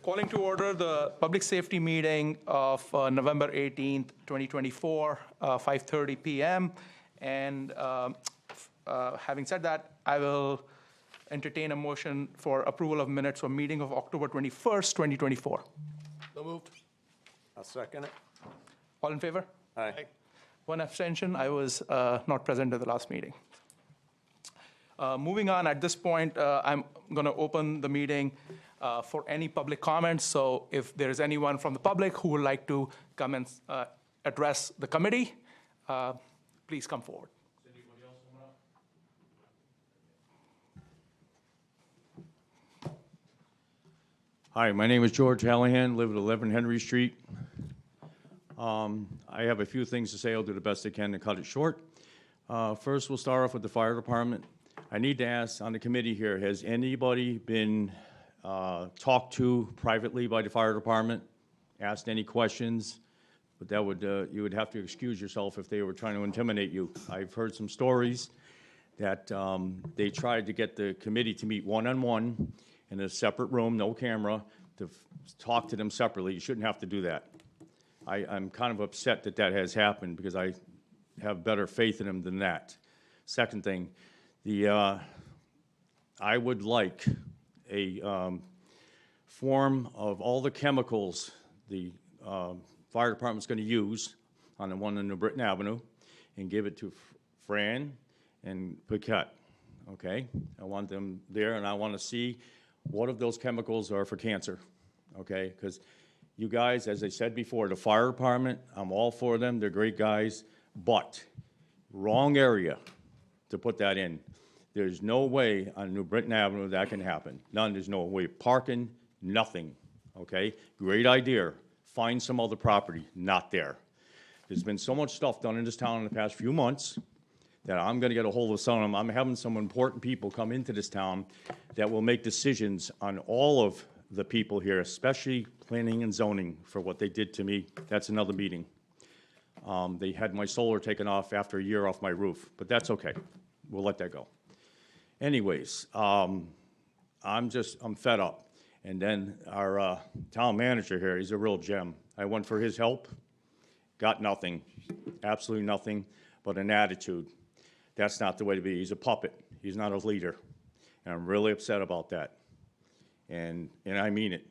Calling to order the public safety meeting of November 18th, 2024, 5:30 p.m. And having said that, I will entertain a motion for approval of minutes for meeting of October 21st, 2024. So moved. I'll second it. All in favor? Aye. One abstention. I was not present at the last meeting. Moving on, at this point, I'm going to open the meeting for any public comments. So if there is anyone from the public who would like to come and address the committee, please come forward. Does anybody else want to? Hi, my name is George Hallahan, live at 11 Henry Street. I have a few things to say. I'll do the best I can to cut it short. First, we'll start off with the fire department. I need to ask on the committee here, has anybody been talked to privately by the fire department, asked any questions? But that would, you would have to excuse yourself if they were trying to intimidate you. I've heard some stories that they tried to get the committee to meet one-on-one in a separate room, no camera, to talk to them separately. You shouldn't have to do that. I'm kind of upset that that has happened because I have better faith in them than that. Second thing, I would like a form of all the chemicals the fire department's going to use on the one on New Britain Avenue and give it to Fran and Paquette, okay? I want them there, and I want to see what of those chemicals are for cancer, okay? Because you guys, as I said before, the fire department, I'm all for them. They're great guys, but wrong area to put that in. There's no way on New Britain Avenue that can happen. None, there's no way. Parking, nothing, okay? Great idea. Find some other property, not there. There's been so much stuff done in this town in the past few months that I'm gonna get a hold of some of them. I'm having some important people come into this town that will make decisions on all of the people here, especially planning and zoning for what they did to me. That's another meeting. They had my solar taken off after a year off my roof, but that's okay. We'll let that go. Anyways, I'm fed up. And then our town manager here, he's a real gem. I went for his help, got nothing, absolutely nothing, but an attitude. That's not the way to be. He's a puppet. He's not a leader. And I'm really upset about that. And I mean it.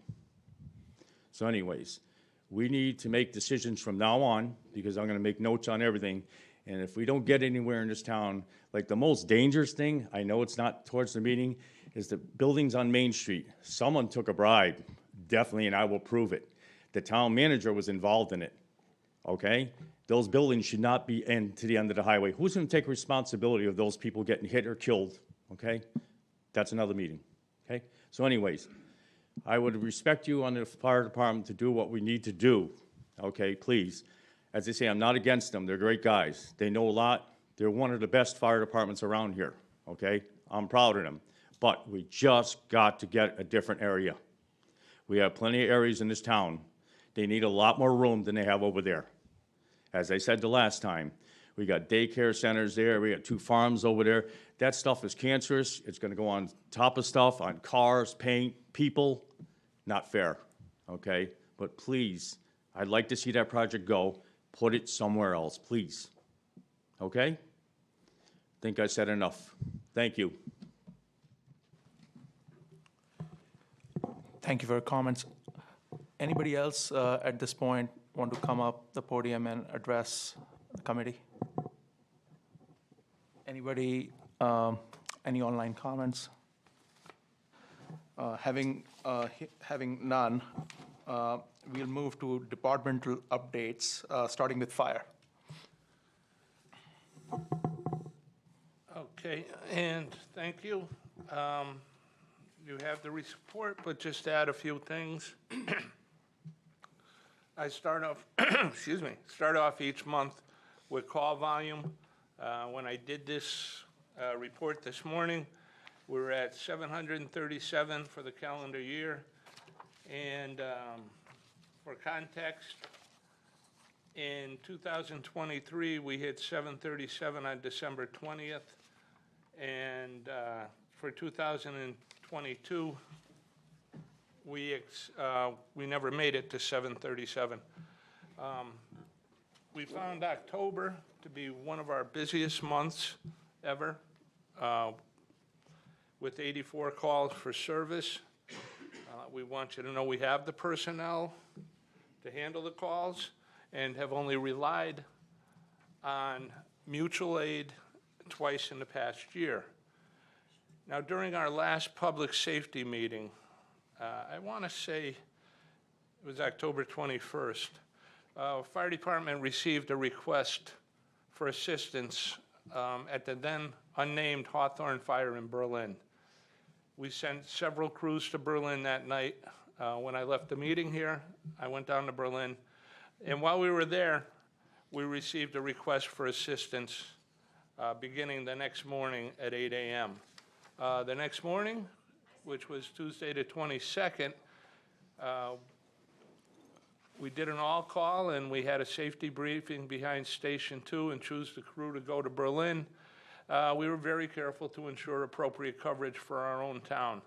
So anyways, we need to make decisions from now on because I'm going to make notes on everything. And if we don't get anywhere in this town, like the most dangerous thing, I know it's not towards the meeting, is the buildings on Main Street. Someone took a bribe, definitely, and I will prove it. The town manager was involved in it, okay? Those buildings should not be to the end of the highway. Who's going to take responsibility of those people getting hit or killed, okay? That's another meeting, okay? So anyways, I would respect you on the fire department to do what we need to do, okay, please. As I say, I'm not against them. They're great guys. They know a lot. They're one of the best fire departments around here, okay? I'm proud of them. But we just got to get a different area. We have plenty of areas in this town. They need a lot more room than they have over there. As I said the last time, we got daycare centers there. We got 2 farms over there. That stuff is cancerous. It's going to go on top of stuff, on cars, paint, people. Not fair, okay? But please, I'd like to see that project go. Put it somewhere else, please. Okay? Think I said enough. Thank you. Thank you for your comments. Anybody else at this point want to come up the podium and address the committee? Anybody, any online comments? Having none, we'll move to departmental updates, starting with fire. Okay, and thank you. You have the report, but just add a few things. I start off, start off each month with call volume. When I did this report this morning, we were at 737 for the calendar year. And for context, in 2023, we hit 737 on December 20th. And for 2022, we never made it to 737. We found October to be one of our busiest months ever, with 84 calls for service. We want you to know we have the personnel to handle the calls and have only relied on mutual aid twice in the past year. Now, during our last public safety meeting, I want to say it was October 21st, Fire Department received a request for assistance at the then unnamed Hawthorne Fire in Berlin. We sent several crews to Berlin that night. When I left the meeting here, I went down to Berlin, and while we were there, we received a request for assistance beginning the next morning at 8 a.m. The next morning, which was Tuesday the 22nd, we did an all-call, and we had a safety briefing behind Station 2 and chose the crew to go to Berlin. We were very careful to ensure appropriate coverage for our own town.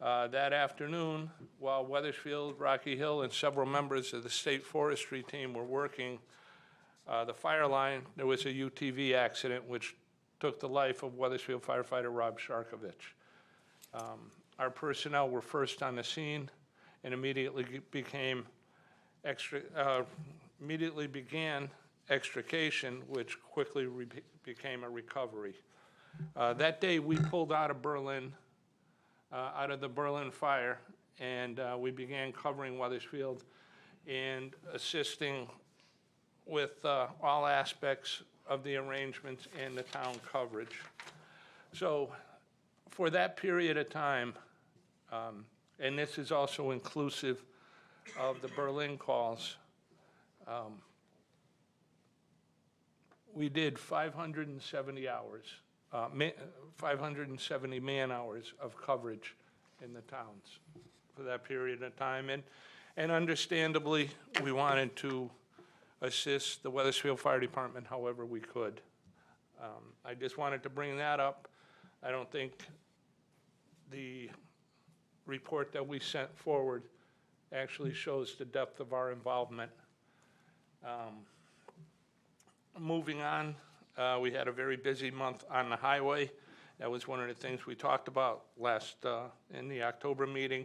That afternoon, while Weathersfield, Rocky Hill, and several members of the state forestry team were working the fire line, there was a UTV accident which took the life of Weathersfield firefighter Rob Sharkovich. Our personnel were first on the scene and immediately began extrication, which quickly became a recovery. That day, we pulled out of Berlin, out of the Berlin fire, and we began covering Weathersfield and assisting with all aspects of the arrangements and the town coverage. So for that period of time, and this is also inclusive of the Berlin calls, we did 570 hours, 570 man-hours of coverage in the towns for that period of time. And understandably, we wanted to assist the Weathersfield Fire Department however we could. I just wanted to bring that up. I don't think the report that we sent forward actually shows the depth of our involvement. Moving on, we had a very busy month on the highway. That was one of the things we talked about last in the October meeting,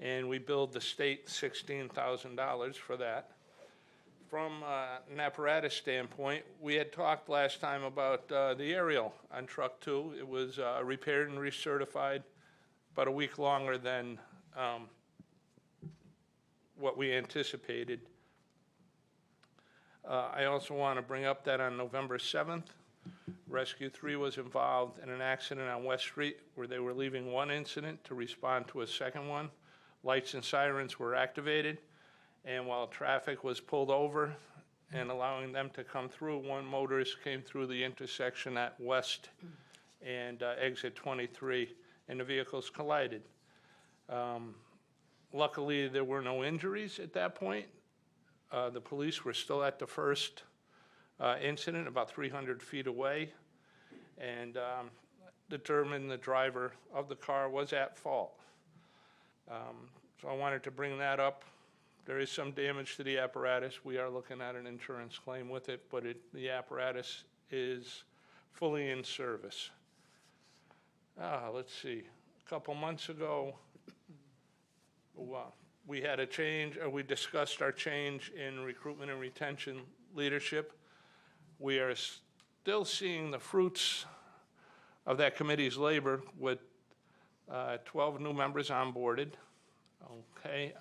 and we billed the state $16,000 for that. From an apparatus standpoint, we had talked last time about the aerial on Truck 2. It was repaired and recertified about a week longer than what we anticipated. I also want to bring up that on November 7th, Rescue 3 was involved in an accident on West Street where they were leaving one incident to respond to a second one. Lights and sirens were activated, and while traffic was pulled over and allowing them to come through, one motorist came through the intersection at West and exit 23, and the vehicles collided. Luckily, there were no injuries at that point. The police were still at the first incident, about 300 feet away, and determined the driver of the car was at fault. So I wanted to bring that up. There is some damage to the apparatus. We are looking at an insurance claim with it, but the apparatus is fully in service. Let's see. A couple months ago, we had a change, we discussed our change in recruitment and retention leadership. We are still seeing the fruits of that committee's labor with 12 new members onboarded. Okay.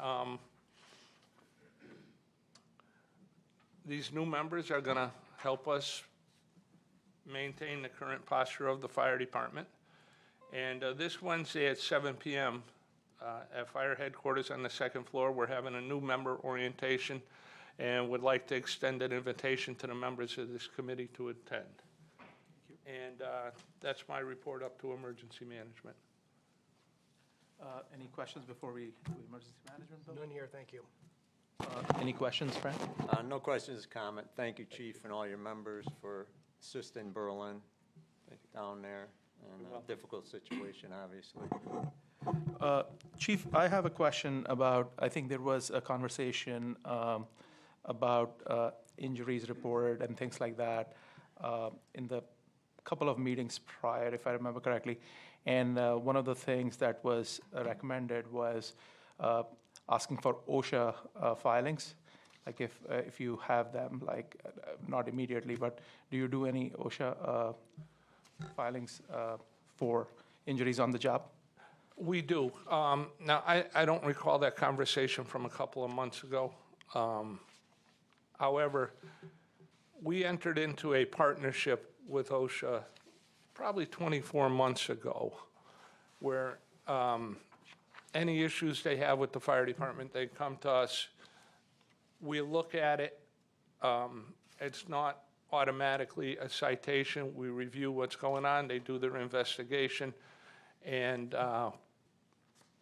These new members are going to help us maintain the current posture of the fire department. And this Wednesday at 7 p.m. At fire headquarters on the second floor, we're having a new member orientation and would like to extend an invitation to the members of this committee to attend. And that's my report up to emergency management. Any questions before we do emergency management, Bill? None here, thank you. Any questions, Frank? No questions, comment. Thank you, Chief, and all your members for assisting Berlin down there in a difficult situation, obviously. Chief, I have a question about, I think there was a conversation about injuries reported and things like that in the couple of meetings prior, if I remember correctly. And one of the things that was recommended was asking for OSHA filings, like if you have them, like not immediately, but do you do any OSHA filings for injuries on the job? We do. Now, I don't recall that conversation from a couple of months ago. However, we entered into a partnership with OSHA probably 24 months ago, where any issues they have with the fire department, they come to us. We look at it. It's not automatically a citation. We review what's going on. They do their investigation. And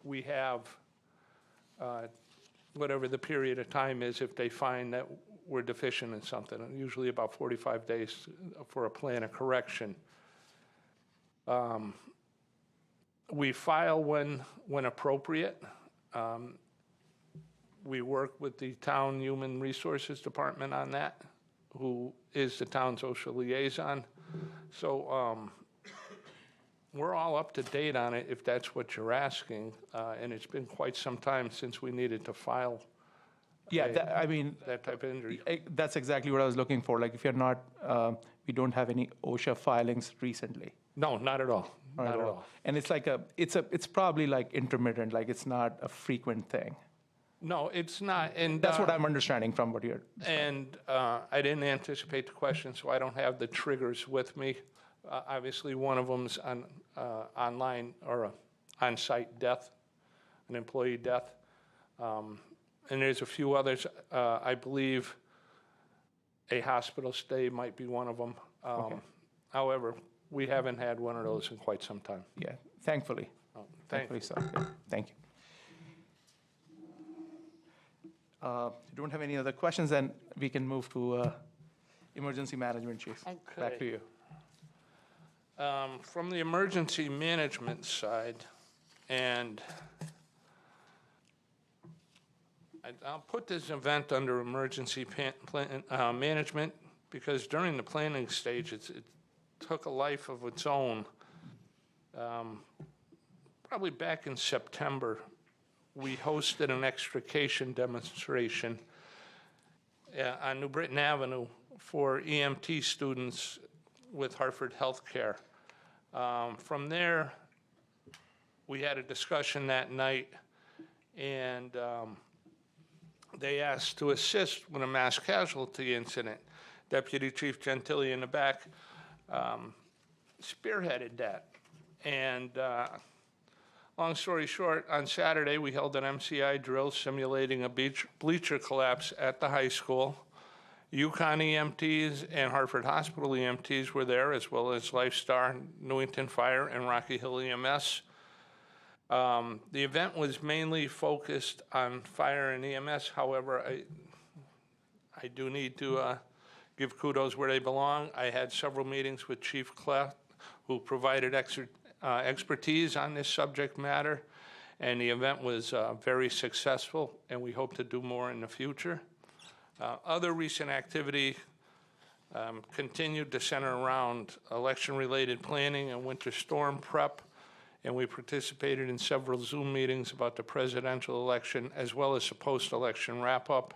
we have whatever the period of time is if they find that we're deficient in something, usually about 45 days for a plan of correction. We file when appropriate. We work with the town Human Resources Department on that, who is the town's OSHA liaison. So we're all up to date on it, if that's what you're asking. And it's been quite some time since we needed to file Yeah, that type of injury. that's exactly what I was looking for. Like if you're not, we don't have any OSHA filings recently. No, not at all. Not at all. And it's like it's probably like intermittent, like it's not a frequent thing. No, it's not. And That's what I'm understanding from what you're. And I didn't anticipate the question, so I don't have the triggers with me. Obviously, one of them's on online or a on-site death, an employee death. And there's a few others. I believe a hospital stay might be one of them. However, we haven't had one of those in quite some time. Yeah, thankfully. Thankfully so. Yeah, thank you. You don't have any other questions, then we can move to emergency management, Chief. Back to you. From the emergency management side, and I'll put this event under emergency management because during the planning stage, it took a life of its own. Probably back in September, we hosted an extrication demonstration on New Britain Avenue for EMT students with Hartford Healthcare. From there, we had a discussion that night, and they asked to assist with a mass casualty incident. Deputy Chief Gentili in the back spearheaded that. And long story short, on Saturday, we held an MCI drill simulating a bleacher collapse at the high school. UConn EMTs and Hartford Hospital EMTs were there, as well as Lifestar, Newington Fire, and Rocky Hill EMS. The event was mainly focused on fire and EMS. However, I do need to give kudos where they belong. I had several meetings with Chief Cleft, who provided expertise on this subject matter, and the event was very successful, and we hope to do more in the future. Other recent activity continued to center around election-related planning and winter storm prep, and we participated in several Zoom meetings about the presidential election as well as the post-election wrap-up.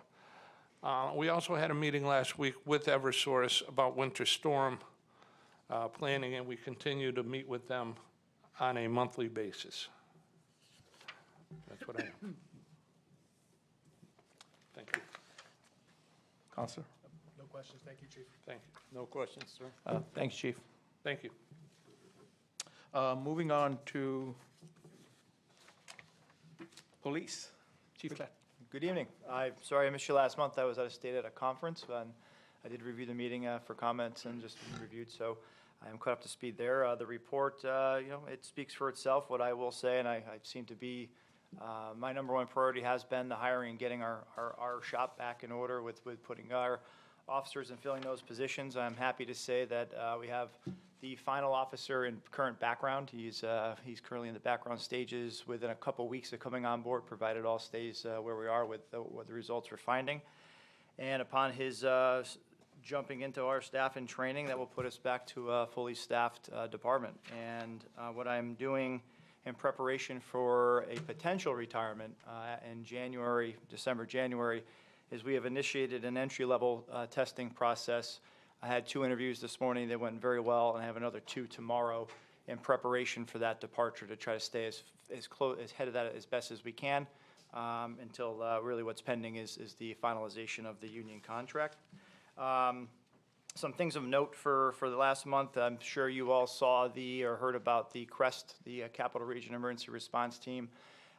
We also had a meeting last week with Eversource about winter storm planning, and we continue to meet with them on a monthly basis. That's what I have. Thank you. Counselor? No questions. Thank you, Chief. Thank you. No questions, sir. Thanks, Chief. Thank you. Moving on to police. Chief Clett. Good evening. I'm sorry I missed you last month. I was out of state at a conference, and I did review the meeting for comments and just reviewed, so I am caught up to speed there. The report, it speaks for itself. What I will say, and I seem to be, my number one priority has been the hiring and getting our shop back in order with putting our officers and filling those positions. I'm happy to say that we have the final officer in current background. He's currently in the background stages. Within a couple weeks of coming on board, provided all stays where we are with what the results we're finding. And upon his jumping into our staff and training, that will put us back to a fully staffed department. And what I'm doing in preparation for a potential retirement in January, December, January, is we have initiated an entry-level testing process. I had 2 interviews this morning. They went very well, and I have another 2 tomorrow in preparation for that departure to try to stay as ahead of that as best as we can until really what's pending is the finalization of the union contract. Some things of note for the last month. I'm sure you all saw or heard about the CREST, the Capital Region Emergency Response Team,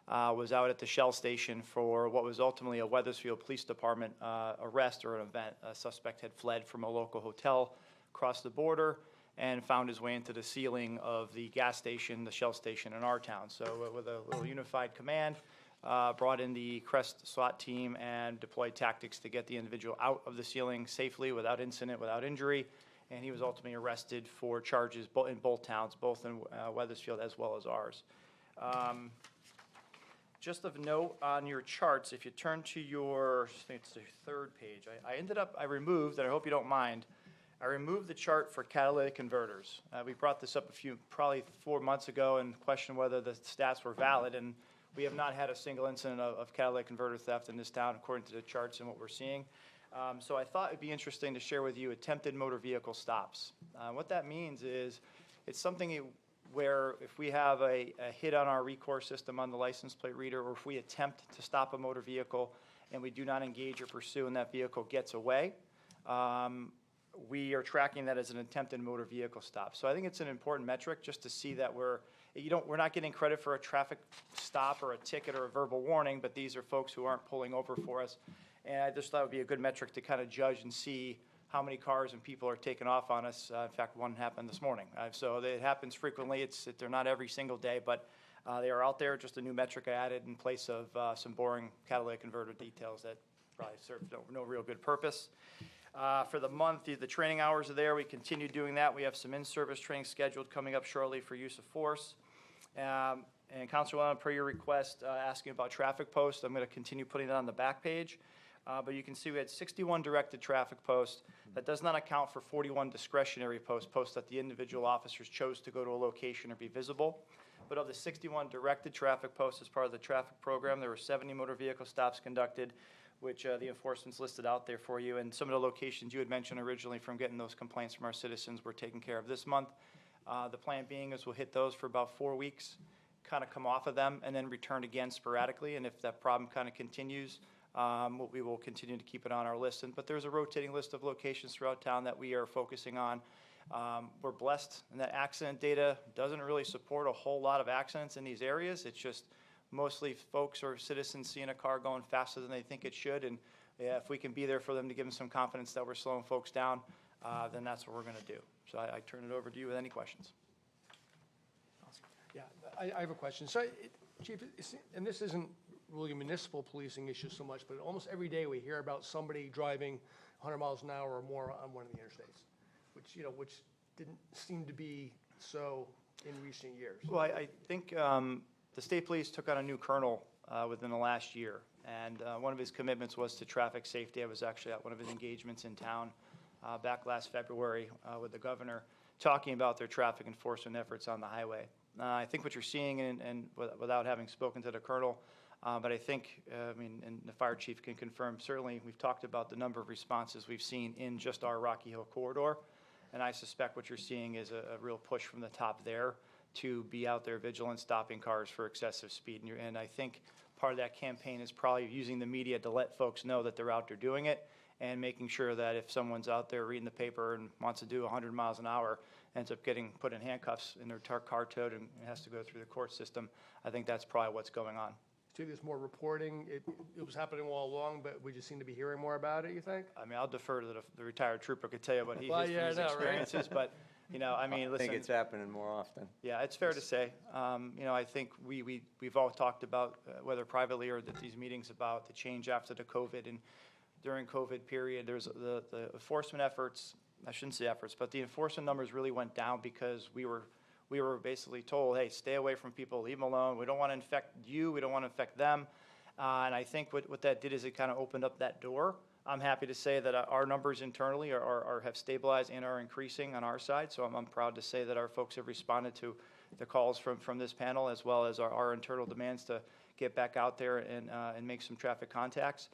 was out at the Shell station for what was ultimately a Wethersfield Police Department arrest or an event. A suspect had fled from a local hotel across the border and found his way into the ceiling of the gas station, the Shell station in our town. So with a little unified command, brought in the CREST SWAT team and deployed tactics to get the individual out of the ceiling safely, without incident, without injury. And he was ultimately arrested for charges in both towns, both in Wethersfield as well as ours. Just of note on your charts, if you turn to your, I think it's the 3rd page, I removed, and I hope you don't mind, I removed the chart for catalytic converters. We brought this up probably 4 months ago and questioned whether the stats were valid, and we have not had a single incident of catalytic converter theft in this town, according to the charts and what we're seeing. So I thought it'd be interesting to share with you attempted motor vehicle stops. What that means is it's something where if we have a hit on our recourse system on the license plate reader, or if we attempt to stop a motor vehicle and we do not engage or pursue and that vehicle gets away, we are tracking that as an attempted motor vehicle stop. So I think it's an important metric just to see that we're not getting credit for a traffic stop or a ticket or a verbal warning, but these are folks who aren't pulling over for us. And I just thought it would be a good metric to kind of judge and see how many cars and people are taking off on us. In fact, one happened this morning. So it happens frequently. They're not every single day, but they are out there. Just a new metric I added in place of some boring catalytic converter details that probably serve no real good purpose. For the month, the training hours are there. We continue doing that. We have some in-service training scheduled coming up shortly for use of force. And Councilor Wellen, per your request, asking about traffic posts, I'm going to continue putting that on the back page. But you can see we had 61 directed traffic posts. That does not account for 41 discretionary posts that the individual officers chose to go to a location or be visible. But of the 61 directed traffic posts as part of the traffic program, there were 70 motor vehicle stops conducted, which the enforcement's listed out there for you. And some of the locations you had mentioned originally from getting those complaints from our citizens were taken care of this month. The plan being is we'll hit those for about 4 weeks, kind of come off of them, and then return again sporadically. And if that problem kind of continues, we will continue to keep it on our list. But there's a rotating list of locations throughout town that we are focusing on. We're blessed in that accident data doesn't really support a whole lot of accidents in these areas. It's just mostly folks or citizens seeing a car going faster than they think it should. And if we can be there for them to give them some confidence that we're slowing folks down, then that's what we're going to do. So I turn it over to you with any questions. Yeah, I have a question. So, Chief, and this isn't really a municipal policing issue so much, but almost every day we hear about somebody driving 100 miles an hour or more on one of the interstates, which didn't seem to be so in recent years. Well, I think the state police took on a new colonel within the last year, and one of his commitments was to traffic safety. I was actually at one of his engagements in town back last February with the governor, talking about their traffic enforcement efforts on the highway. I think what you're seeing, and without having spoken to the colonel, but I think, and the fire chief can confirm, certainly we've talked about the number of responses we've seen in just our Rocky Hill corridor, and I suspect what you're seeing is a real push from the top there to be out there vigilant, stopping cars for excessive speed. And I think part of that campaign is probably using the media to let folks know that they're out there doing it, and making sure that if someone's out there reading the paper and wants to do 100 miles an hour, ends up getting put in handcuffs in their car towed and has to go through the court system, I think that's probably what's going on. So there's more reporting. It was happening all along, but we just seem to be hearing more about it, you think? I mean, I'll defer to the retired trooper could tell you what his Right? experiences, but, listen. I think it's happening more often. Yeah, it's fair to say. I think we've all talked about, whether privately or at these meetings, about the change after the COVID and during COVID period. There's the enforcement efforts I shouldn't say efforts, but the enforcement numbers really went down because we were basically told, hey, stay away from people, leave them alone. We don't want to infect you. We don't want to infect them. And I think what that did is it kind of opened up that door. I'm happy to say that our numbers internally have stabilized and are increasing on our side. So I'm proud to say that our folks have responded to the calls from this panel, as well as our internal demands to get back out there and make some traffic contacts.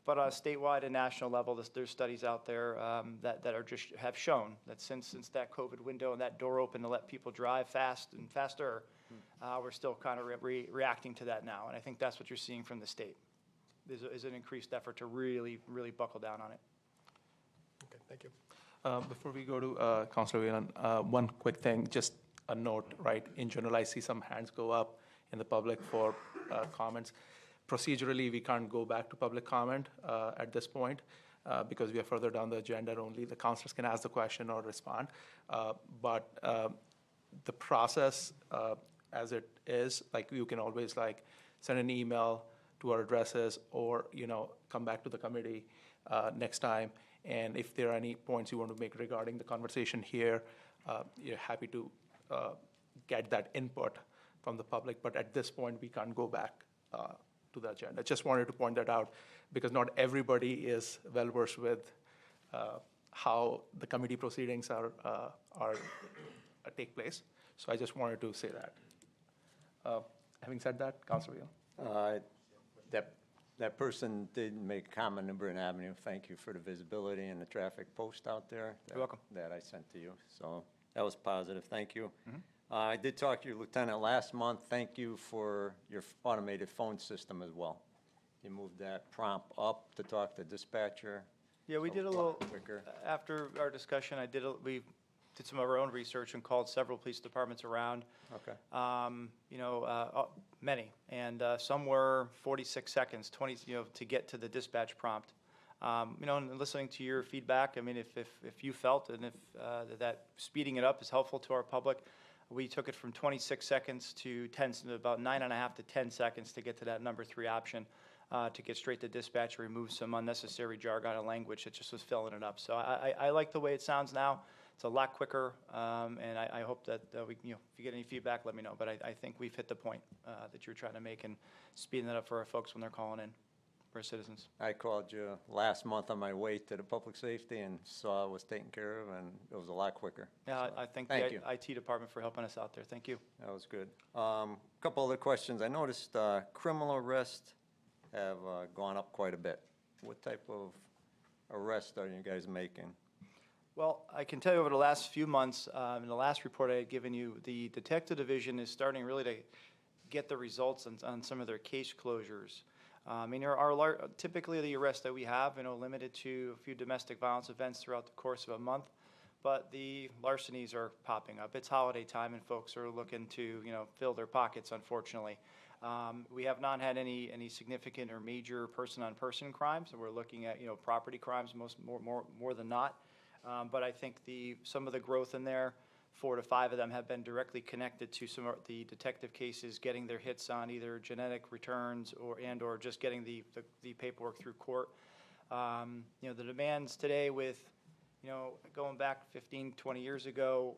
But on a statewide and national level, there's studies out there that are just have shown that since that COVID window and that door open to let people drive fast and faster, we're still kind of reacting to that now. And I think that's what you're seeing from the state, is an increased effort to really buckle down on it. Okay, thank you. Before we go to Councilor Whelan, one quick thing, just a note, right? In general, I see some hands go up in the public for comments. Procedurally, we can't go back to public comment at this point because we are further down the agenda. Only the councilors can ask the question or respond. But the process as it is, like you can always like send an email to our addresses or, come back to the committee next time. And if there are any points you want to make regarding the conversation here, you're happy to get that input from the public. But at this point, we can't go back to the agenda. Just wanted to point that out because not everybody is well versed with how the committee proceedings are take place. So I just wanted to say that. Having said that, Councilor Whelan. That person did make a comment on Britton Avenue. Thank you for the visibility and the traffic post out there. You're welcome. That I sent to you. So that was positive. Thank you. I did talk to your lieutenant last month. Thank you for your automated phone system as well. You moved that prompt up to talk to dispatcher. Yeah, we So did a lot little, quicker. after our discussion, we did some of our own research and called several police departments around. Okay. Many, and some were 46 seconds, 20, to get to the dispatch prompt. And listening to your feedback, I mean, if you felt and if that speeding it up is helpful to our public, we took it from 26 seconds to about 9.5 to 10 seconds to get to that number 3 option, to get straight to dispatch, remove some unnecessary jargon and language that just was filling it up. So I like the way it sounds now. It's a lot quicker, and I hope that if you get any feedback, let me know. But I think we've hit the point that you're trying to make and speeding it up for our folks when they're calling in, for our citizens. I called you last month on my way to the public safety and saw it was taken care of, and it was a lot quicker. Yeah, So, I thank thank the you. IT department for helping us out there. Thank you. That was good. Couple other questions. I noticed criminal arrests have gone up quite a bit. What type of arrest are you guys making? Well, I can tell you over the last few months, in the last report I had given you, the detective division is starting really to get the results on some of their case closures. Typically the arrests that we have, limited to a few domestic violence events throughout the course of a month, but the larcenies are popping up. It's holiday time and folks are looking to, fill their pockets, unfortunately. We have not had any significant or major person-on-person crimes, and we're looking at, property crimes more than not. But I think some of the growth in there, 4 to 5 of them have been directly connected to some of the detective cases, getting their hits on either genetic returns or just getting the paperwork through court. The demands today with, going back 15, 20 years ago,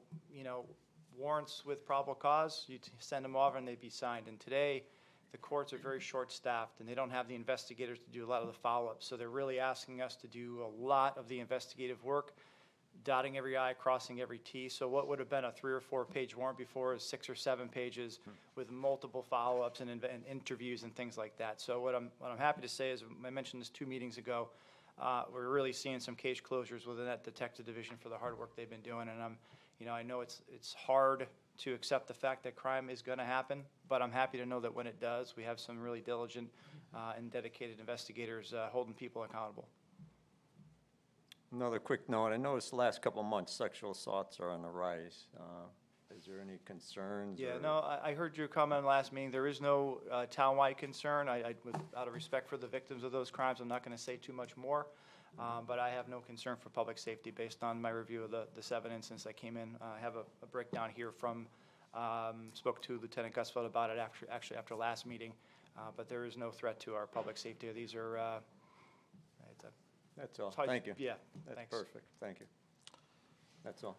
warrants with probable cause, you send them over and they'd be signed. And today, the courts are very short-staffed and they don't have the investigators to do a lot of the follow-up. So they're really asking us to do a lot of the investigative work, dotting every I, crossing every T. So what would have been a 3 or 4 page warrant before is 6 or 7 pages with multiple follow-ups and interviews and things like that. So what I'm happy to say is, I mentioned this 2 meetings ago, we're really seeing some case closures within that detective division for the hard work they've been doing. And I know it's hard to accept the fact that crime is going to happen, but I'm happy to know that when it does, we have some really diligent and dedicated investigators holding people accountable. Another quick note, I noticed the last couple of months, sexual assaults are on the rise. Is there any concerns? Yeah, or- no, I heard your comment last meeting. There is no town-wide concern. Out of respect for the victims of those crimes, I'm not going to say too much more. But I have no concern for public safety based on my review of the 7 incidents that came in. I have a breakdown here from, spoke to Lieutenant Gusfeld about it actually after last meeting, but there is no threat to our public safety. These are, That's all, it's hard- thank you. Yeah, That's thanks. perfect, thank you. That's all.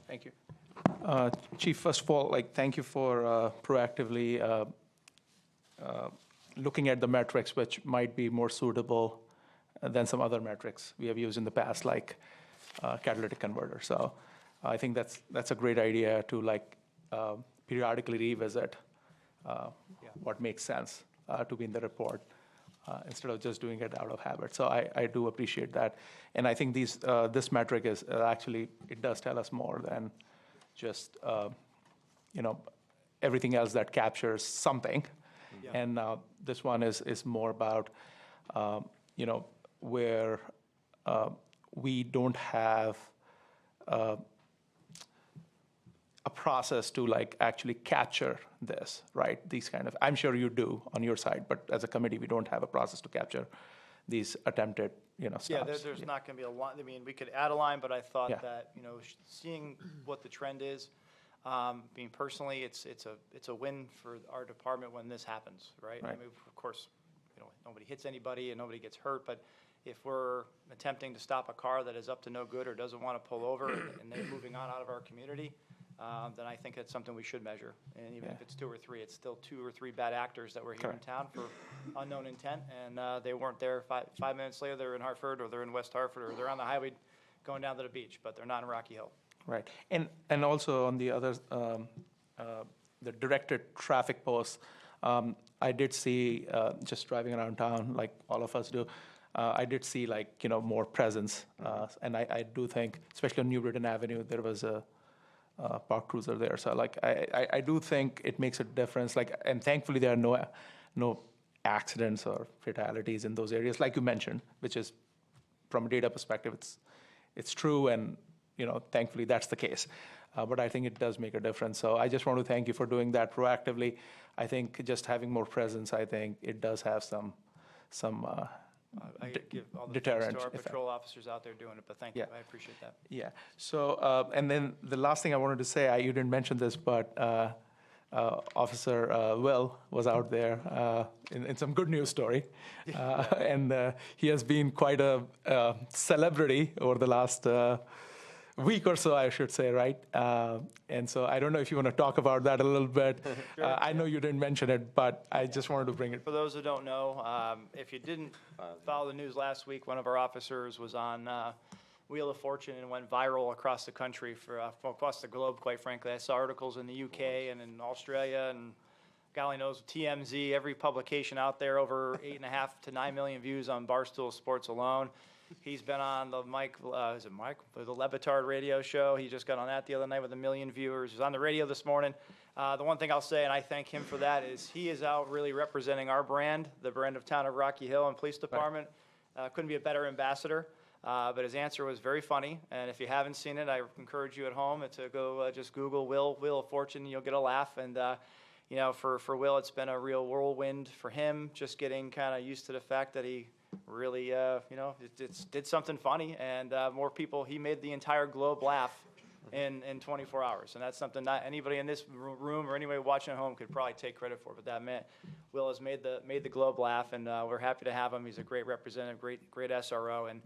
Thank you. Chief, first of all, thank you for proactively looking at the metrics which might be more suitable than some other metrics we have used in the past, like catalytic converter. So I think that's a great idea to periodically revisit what makes sense to be in the report instead of just doing it out of habit. So I do appreciate that. And I think this metric is actually, it does tell us more than just, everything else that captures something. And this one is more about, where we don't have a process to actually capture this, right? These kind of, I'm sure you do on your side, but as a committee, we don't have a process to capture these attempted, stops. Yeah, there's not going to be a line, I mean, we could add a line, but I thought Yeah. that, seeing what the trend is, personally, it's a win for our department when this happens, right? I Right. mean, of course, nobody hits anybody and nobody gets hurt, but if we're attempting to stop a car that is up to no good or doesn't want to pull over and they're moving on out of our community, then I think that's something we should measure. And even if it's 2 or 3, it's still 2 or 3 bad actors that were here in Correct. town for unknown intent, and they weren't there 5 minutes later. They're in Hartford, or they're in West Hartford, or they're on the highway going down to the beach, but they're not in Rocky Hill. Right. And also on the other, the directed traffic posts, I did see, just driving around town, like all of us do, I did see more presence. And I do think, especially on New Britain Avenue, there was a park cruiser there. So I do think it makes a difference. And thankfully there are no accidents or fatalities in those areas, like you mentioned, which is, from a data perspective, it's true, and thankfully that's the case. But I think it does make a difference. So I just want to thank you for doing that proactively. I think just having more presence, I think it does have some I give all the thanks deterrent to our effect. patrol officers out there doing it, but thank you. Yeah. I appreciate that. Yeah. So, and then the last thing I wanted to say, you didn't mention this, but Officer Will was out there in some good news story. And he has been quite a celebrity over the last week or so, I should say, right? And so I don't know if you want to talk about that a little bit. I know you didn't mention it, but I just wanted to bring it. For those who don't know, if you didn't follow the news last week, one of our officers was on Wheel of Fortune and went viral across the country, across the globe, quite frankly. I saw articles in the UK and in Australia, and golly knows, TMZ, every publication out there, over 8.5 to 9 million views on Barstool Sports alone. He's been on the the Le Batard radio show. He just got on that the other night with 1 million viewers. He's on the radio this morning. The one thing I'll say, and I thank him for that, is he is out really representing our brand, the brand of Town of Rocky Hill and Police Department. Couldn't be a better ambassador. But his answer was very funny, and if you haven't seen it, I encourage you at home to go just Google Wheel of Fortune, and you'll get a laugh. And for Will, it's been a real whirlwind for him, just getting kind of used to the fact that he really, did something funny, and more people. He made the entire globe laugh in 24 hours, and that's something not anybody in this room or anybody watching at home could probably take credit for. But that man, Will, has made the globe laugh, and we're happy to have him. He's a great representative, great SRO, and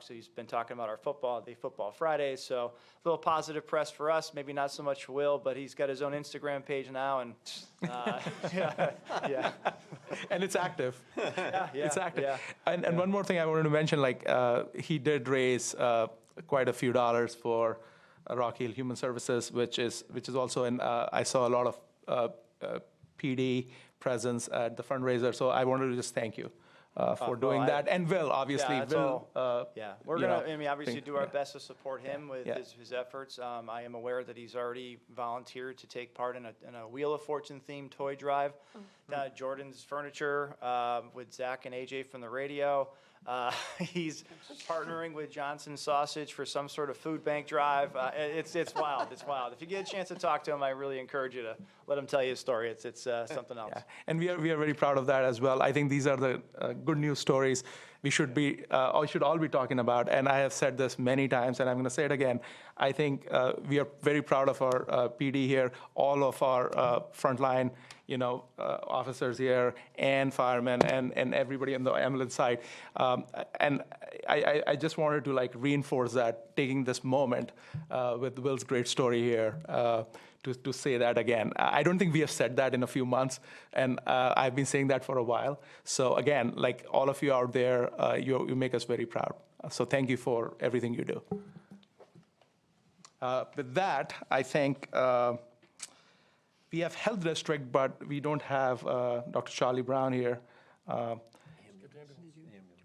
he's been talking about our football Fridays, so a little positive press for us, maybe not so much for Will, but he's got his own Instagram page now, and yeah. And it's active. Yeah, It's active. yeah. And one more thing I wanted to mention, he did raise quite a few dollars for Rocky Hill Human Services, which is also, I saw a lot of PD presence at the fundraiser, so I wanted to just thank you for doing that. And Will, obviously, Yeah, that's Will. Yeah, we're obviously do our best to support him with Yeah. his efforts. I am aware that he's already volunteered to take part in a Wheel of Fortune themed toy drive down at Jordan's Furniture with Zach and AJ from the radio. He's partnering with Johnson Sausage for some sort of food bank drive. It's wild. It's wild. If you get a chance to talk to him, I really encourage you to let him tell you his story. It's something else. Yeah. And we are very proud of that as well. I think these are the good news stories we should all be talking about. And I have said this many times, and I'm going to say it again. I think we are very proud of our PD here, all of our frontline officers here, and firemen, and everybody on the ambulance side. And I just wanted to like reinforce that, taking this moment with Will's great story here to say that again. I don't think we have said that in a few months, and I've been saying that for a while. So again, like all of you out there, you make us very proud. So thank you for everything you do. With that, I think we have health district, but we don't have Dr. Charlie Brown here.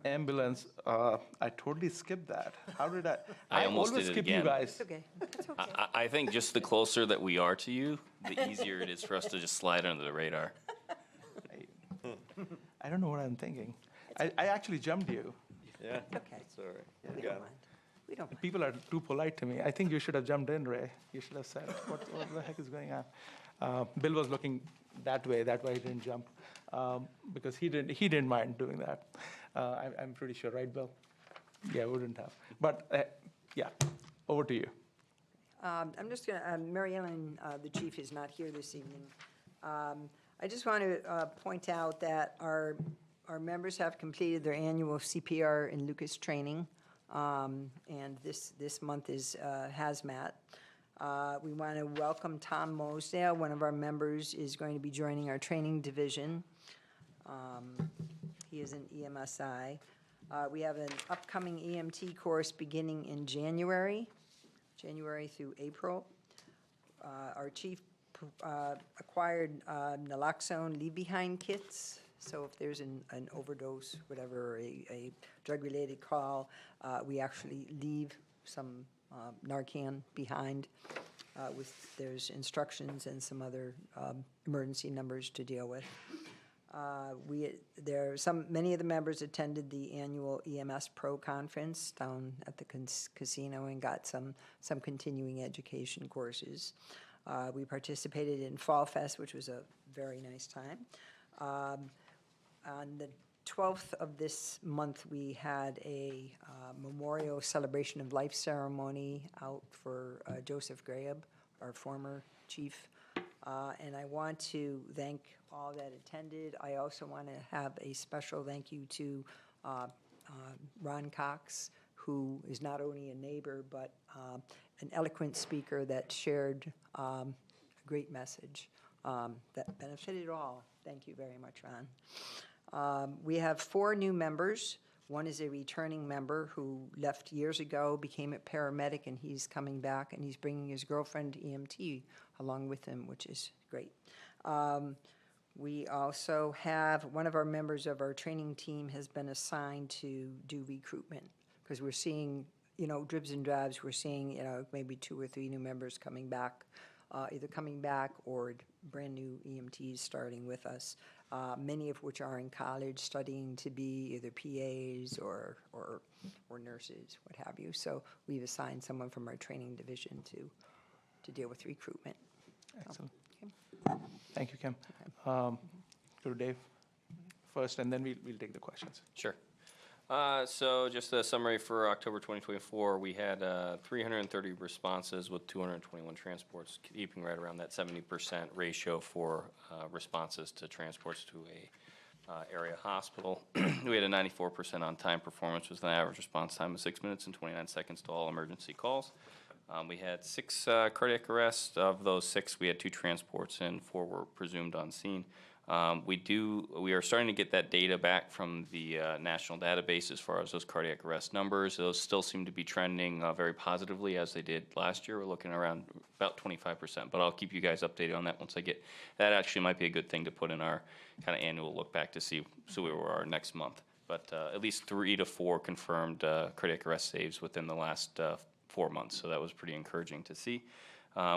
Ambulance, I totally skipped that. How did I? I almost always did it skip you again. guys. Okay, that's okay. I think just the closer that we are to you, the easier it is for us to just slide under the radar. I don't know what I'm thinking. I actually jumped you. Yeah, Okay. that's all right. We Got don't it. mind. We don't mind. People are too polite to me. I think you should have jumped in, Ray. You should have said, what the heck is going on? Bill was looking that way. That's why he didn't jump, because he didn't mind doing that. I'm pretty sure, right, Bill? Yeah, wouldn't have. But yeah, over to you. I'm just going to, Mary Ellen, the chief, is not here this evening. I just want to point out that our members have completed their annual CPR and Lucas training, and this month is hazmat. We want to welcome Tom Mosdale. One of our members is going to be joining our training division. He is an EMSI. We have an upcoming EMT course beginning in January through April. Our chief acquired naloxone leave-behind kits. So if there's an overdose, whatever, a drug-related call, we actually leave some Narcan behind there's instructions and some other emergency numbers to deal with. Many of the members attended the annual EMS Pro Conference down at the casino and got some continuing education courses. We participated in Fall Fest, which was a very nice time. On the 12th of this month, we had a memorial celebration of life ceremony out for Joseph Graham, our former chief. And I want to thank all that attended. I also want to have a special thank you to Ron Cox, who is not only a neighbor, but an eloquent speaker that shared a great message that benefited all. Thank you very much, Ron. We have 4 new members. One is a returning member who left years ago, became a paramedic, and he's coming back, and he's bringing his girlfriend EMT along with him, which is great. We also have one of our members of our training team has been assigned to do recruitment, because we're seeing, dribs and drabs, we're seeing, maybe 2 or 3 new members coming back, either coming back or brand new EMTs starting with us, many of which are in college studying to be either PAs or nurses, what have you. So we've assigned someone from our training division to deal with recruitment. Excellent. Okay. Thank you, Kim. Go to Dave first, and then we'll take the questions. Sure. So just a summary for October 2024, we had 330 responses with 221 transports, keeping right around that 70% ratio for responses to transports to a area hospital. We had a 94% on-time performance with an average response time of 6 minutes and 29 seconds to all emergency calls. We had 6 cardiac arrests. Of those 6, we had 2 transports and 4 were presumed on scene. We are starting to get that data back from the national database as far as those cardiac arrest numbers. Those still seem to be trending very positively as they did last year. We're looking around about 25%, but I'll keep you guys updated on that once I get. That actually might be a good thing to put in our kind of annual look back to see where we are next month. But at least 3 to 4 confirmed cardiac arrest saves within the last 4 months, so that was pretty encouraging to see.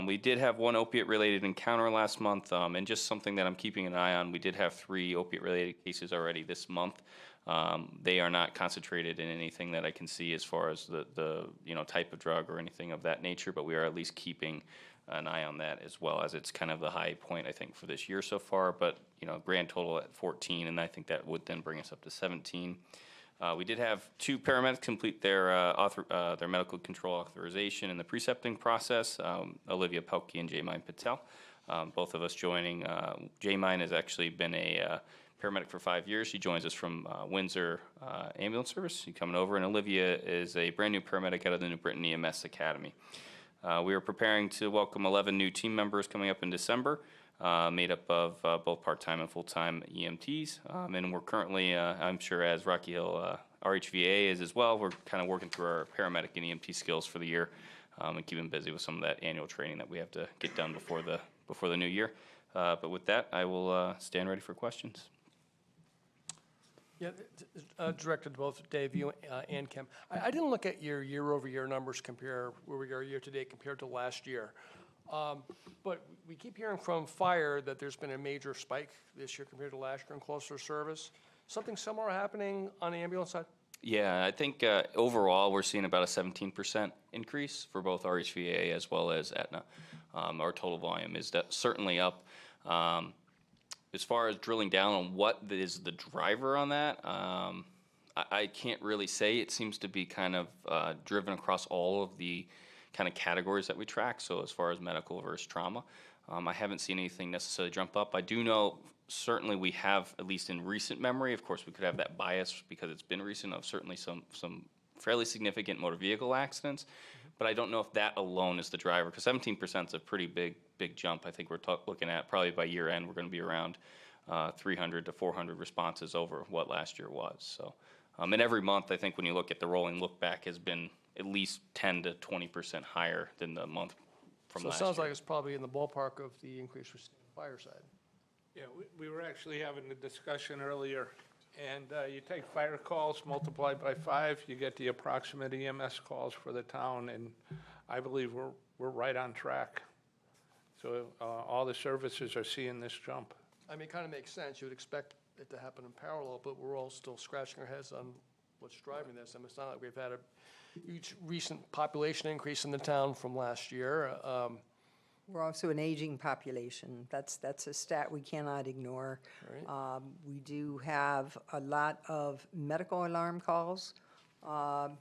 We did have 1 opiate-related encounter last month, and just something that I'm keeping an eye on, we did have 3 opiate-related cases already this month. They are not concentrated in anything that I can see as far as the type of drug or anything of that nature, but we are at least keeping an eye on that as well, as it's kind of the high point, I think, for this year so far, but grand total at 14, and I think that would then bring us up to 17. We did have 2 paramedics complete their medical control authorization in the precepting process, Olivia Pelkey and Jaymine Patel. both of us joining. J-Mine has actually been a paramedic for 5 years. She joins us from Windsor Ambulance Service. She's coming over, and Olivia is a brand-new paramedic out of the New Britain EMS Academy. We are preparing to welcome 11 new team members coming up in December, made up of both part-time and full-time EMTs. And we're currently, I'm sure as Rocky Hill RHVA is as well, we're kind of working through our paramedic and EMT skills for the year, and keeping busy with some of that annual training that we have to get done before the new year. But with that, I will stand ready for questions. Yeah, directed to both Dave, you and Kim. I didn't look at your year-over-year numbers compare where we are year-to-date compared to last year. But we keep hearing from fire that there's been a major spike this year compared to last year in closer service. Something similar happening on the ambulance side? Yeah, I think overall we're seeing about a 17% increase for both RHVA as well as Aetna. Our total volume is certainly up. As far as drilling down on what is the driver on that, I can't really say. It seems to be kind of driven across all of the kind of categories that we track. So as far as medical versus trauma, I haven't seen anything necessarily jump up. I do know certainly we have, at least in recent memory, of course we could have that bias because it's been recent, of certainly some fairly significant motor vehicle accidents. But I don't know if that alone is the driver, because 17% is a pretty big jump. I think we're looking at probably by year end, we're going to be around 300 to 400 responses over what last year was. So, and every month, I think when you look at the rolling look back, has been at least 10 to 20% higher than the month from last year. So it sounds like it's probably in the ballpark of the increase we're seeing on the fire side. Yeah, we were actually having a discussion earlier, and you take fire calls multiplied by 5, you get the approximate EMS calls for the town, and I believe we're right on track. So all the services are seeing this jump. I mean, it kind of makes sense. You would expect it to happen in parallel, but we're all still scratching our heads on what's driving this. I mean, it's not like we've had a huge recent population increase in the town from last year. We're also an aging population. That's a stat we cannot ignore. Right. We do have a lot of medical alarm calls,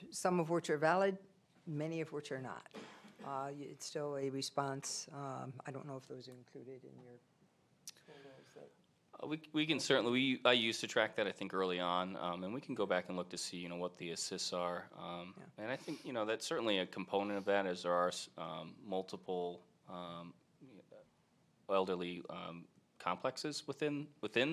some of which are valid, many of which are not. It's still a response. I don't know if those are included in your totals. We can certainly, I used to track that, I think, early on, and we can go back and look to see, what the assists are. And I think, that's certainly a component of that, as there are multiple elderly complexes within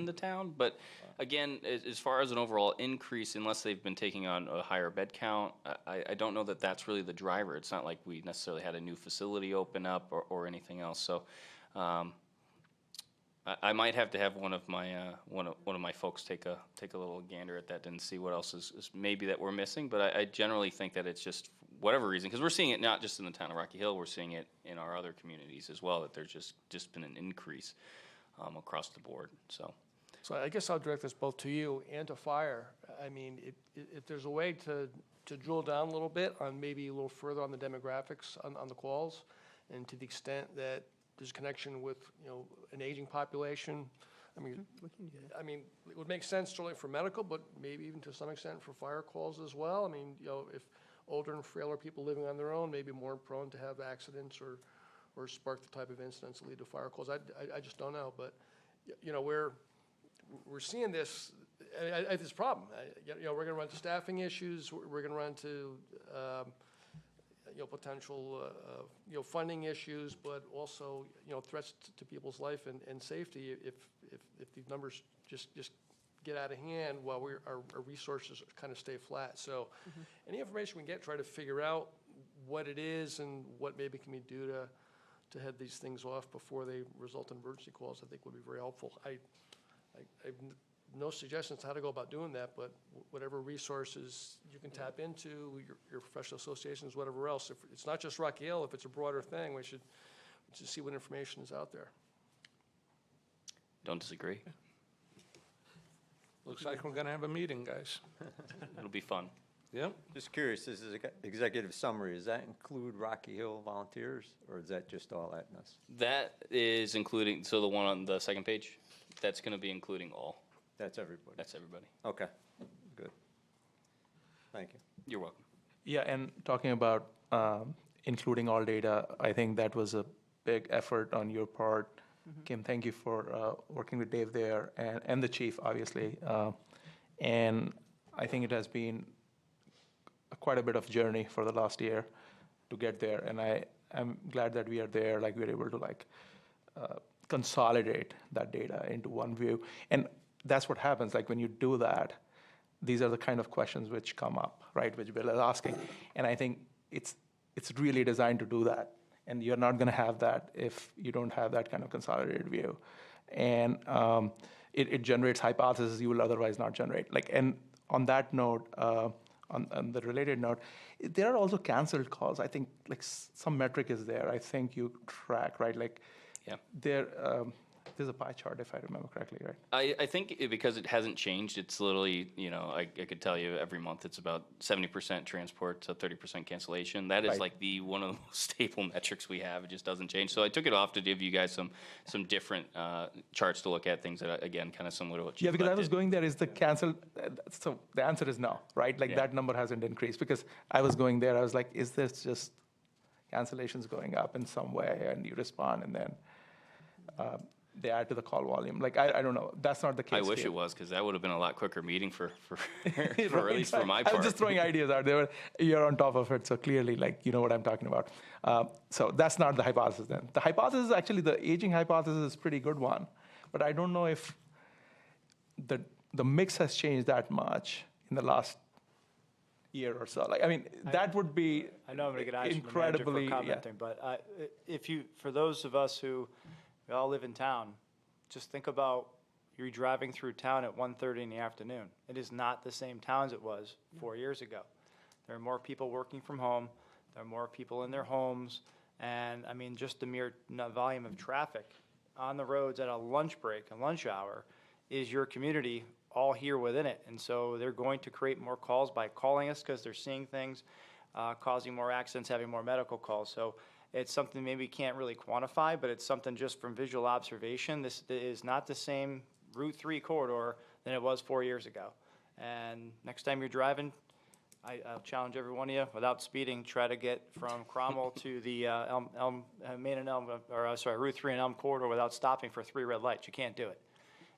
the town. But again, as far as an overall increase, unless they've been taking on a higher bed count, I don't know that that's really the driver. It's not like we necessarily had a new facility open up or anything else. So I might have to have one of my folks take a little gander at that and see what else is maybe that we're missing. But I generally think that it's just whatever reason, because we're seeing it not just in the town of Rocky Hill, we're seeing it in our other communities as well, that there's just been an increase across the board. So I guess I'll direct this both to you and to fire. I mean, if there's a way to drill down a little bit on maybe a little further on the demographics on the calls, and to the extent that there's a connection with, an aging population. I mean, it would make sense certainly for medical, but maybe even to some extent for fire calls as well. I mean, if older and frailer people living on their own may be more prone to have accidents or spark the type of incidents that lead to fire calls. I just don't know, but we're seeing this. This problem. We're going to run into staffing issues. We're going to run into potential funding issues, but also threats to people's life and safety if these numbers just get out of hand while our resources kind of stay flat. So any information we get, try to figure out what it is and what maybe can we do to head these things off before they result in emergency calls, I think would be very helpful. I have no suggestions how to go about doing that, but whatever resources you can tap into, your professional associations, whatever else. If it's not just Rocky Hill, if it's a broader thing, we should see what information is out there. don't disagree. Looks like we're going to have a meeting, guys. It'll be fun. Yep. Just curious, this is executive summary, does that include Rocky Hill volunteers, or is that just all Aetna's? That is including, so the one on the second page, that's going to be including all. That's everybody? That's everybody. Okay, good. Thank you. You're welcome. Yeah, and talking about including all data, I think that was a big effort on your part. Kim, thank you for working with Dave there and the chief, obviously. And I think it has been quite a bit of journey for the last year to get there. And I'm glad that we are there, like we're able to consolidate that data into one view. And that's what happens, like when you do that, these are the kind of questions which come up, right, which Bill is asking. And I think it's really designed to do that. And you're not going to have that if you don't have that kind of consolidated view. And it generates hypotheses you will otherwise not generate. And on that note, on the related note, there are also canceled calls. I think some metric is there. I think you track, right? Yeah. There's a pie chart, if I remember correctly, right? I think because it hasn't changed, it's literally, I could tell you every month it's about 70% transport to 30% cancellation. That is Right. one of the most staple metrics we have. It just doesn't change. So I took it off to give you guys some different charts to look at, things that, again, kind of similar to what you Yeah, because I was did. going there, is the cancel, so the answer is no, right? Yeah. That number hasn't increased, because I was going there, I was like, is this just cancellations going up in some way? And you respond, and then they add to the call volume. I don't know, that's not the case I wish here. it was, because that would have been a lot quicker meeting for Right, at least for my I part. was just throwing ideas out there. You're on top of it, so clearly, you know what I'm talking about. So that's not the hypothesis then. The hypothesis, actually, the aging hypothesis is a pretty good one, but I don't know if the mix has changed that much in the last year or so. That would be I know I'm going to get eyes from the manager incredibly, for commenting, but for those of us who we all live in town, just think about you're driving through town at 1:30 in the afternoon. It is not the same town as it was 4 years ago. There are more people working from home. There are more people in their homes. And just the mere volume of traffic on the roads at a lunch break, a lunch hour, is your community all here within it. And so they're going to create more calls by calling us because they're seeing things, causing more accidents, having more medical calls. So it's something maybe we can't really quantify, but it's something just from visual observation. This is not the same Route 3 corridor than it was 4 years ago. And next time you're driving, I'll challenge every one of you, without speeding, try to get from Cromwell to the Route 3 and Elm corridor without stopping for 3 red lights. You can't do it.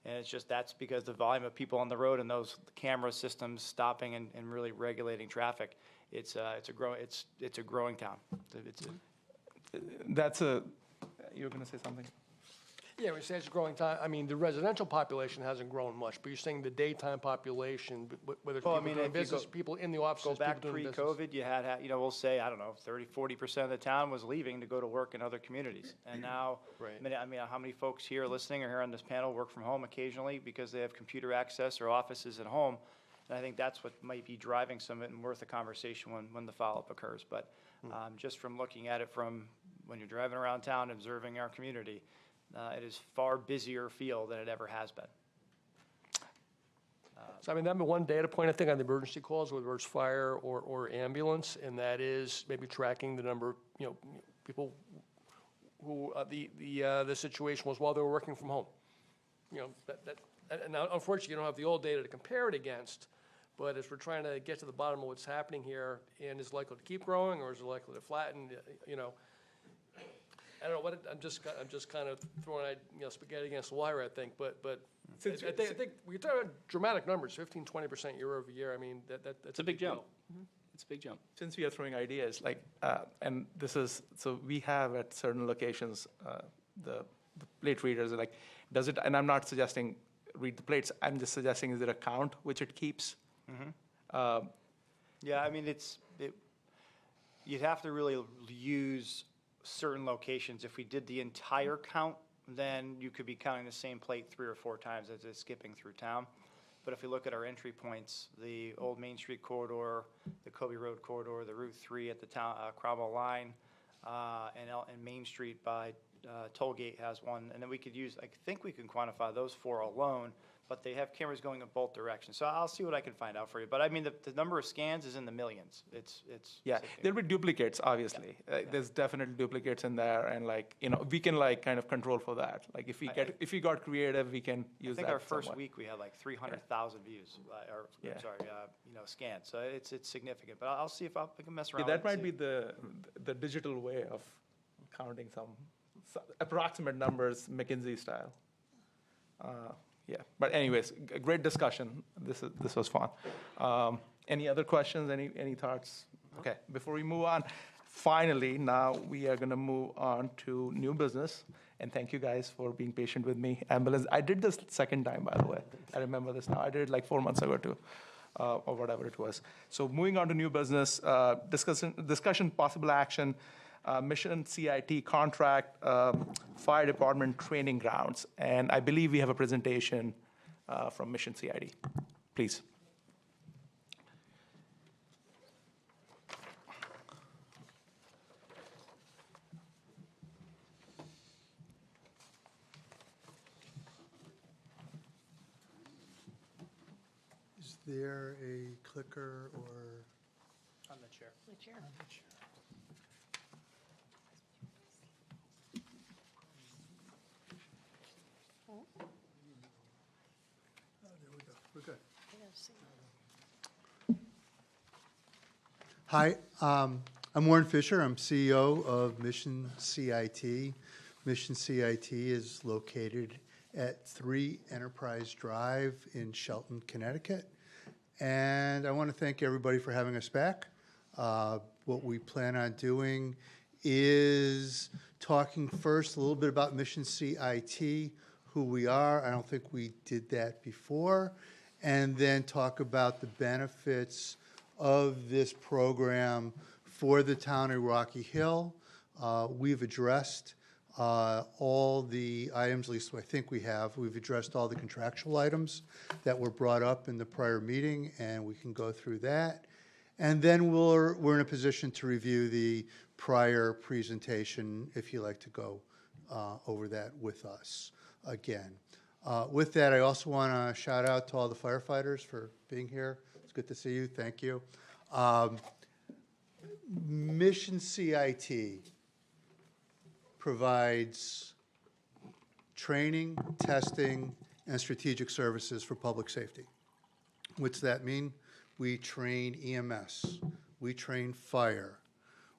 And it's just, that's because the volume of people on the road and those camera systems stopping and really regulating traffic, it's a growing town. you were going to say something? Yeah, we say it's a growing time. The residential population hasn't grown much, but you're saying the daytime population, whether it's Well, people doing if you business, people in the offices, Go back people doing business. pre-COVID, you had, we'll say, 30-40% of the town was leaving to go to work in other communities. And now, Right. how many folks here listening or here on this panel work from home occasionally because they have computer access or offices at home? And I think that's what might be driving some of it and worth a conversation when the follow-up occurs. But just from looking at it from when you're driving around town, observing our community, it is far busier field than it ever has been. So that'd be one data point, I think, on the emergency calls, whether it's fire or ambulance, and that is maybe tracking the number, people who, the situation was while they were working from home. And now, unfortunately, you don't have the old data to compare it against, but as we're trying to get to the bottom of what's happening here, and is it likely to keep growing, or is it likely to flatten, I don't know what, I'm just kind of throwing, spaghetti against the wire, I think, but I think we're talking about dramatic numbers, 15-20% year over year. That's It's a big jump. deal. It's a big jump. Since we are throwing ideas, and this is, so we have at certain locations, the plate readers are does it, and I'm not suggesting read the plates, I'm just suggesting, is there a count which it keeps? Yeah, you'd have to really use certain locations. If we did the entire count, then you could be counting the same plate 3 or 4 times as it's skipping through town. But if we look at our entry points, the old Main Street corridor, the Kobe Road corridor, the Route 3 at the town, Cromwell line, and Main Street by Tollgate has one. And then we could use, I think we can quantify those 4 alone, but they have cameras going in both directions. So I'll see what I can find out for you. But the number of scans is in the millions. It's Yeah, there'll be duplicates, obviously. There's definitely duplicates in there, and we can kind of control for that. If we got creative, we can use I that think our first somewhat. week we had 300,000 views, Yeah. scans. So it's significant. But I'll see if I can mess Yeah, around. that with it might and be the digital way of counting some approximate numbers, McKinsey style. Yeah, but anyways, great discussion. This was fun. Any other questions, any thoughts? Okay, before we move on, finally, now we are gonna move on to new business. And thank you guys for being patient with me. Ambulance, I did this second time, by the way. I remember this now. I did it like 4 months ago too, or whatever it was. So moving on to new business, discussion, possible action, Mission CIT contract, fire department training grounds. And I believe we have a presentation from Mission CIT. Please. Is there a clicker or? On the chair. Oh, there we go. We're good. Hi, I'm Warren Fisher. I'm CEO of Mission CIT. Mission CIT is located at 3 Enterprise Drive in Shelton, Connecticut. And I want to thank everybody for having us back. What we plan on doing is talking first a little bit about Mission CIT, who we are. I don't think we did that before. And then talk about the benefits of this program for the town of Rocky Hill. We've addressed all the items, at least I think we have. We've addressed all the contractual items that were brought up in the prior meeting, and we can go through that. And then we're in a position to review the prior presentation, if you'd like to go over that with us again. With that, I also want to shout out to all the firefighters for being here. It's good to see you. Thank you. Mission CIT provides training, testing, and strategic services for public safety. What's that mean? We train EMS. We train fire.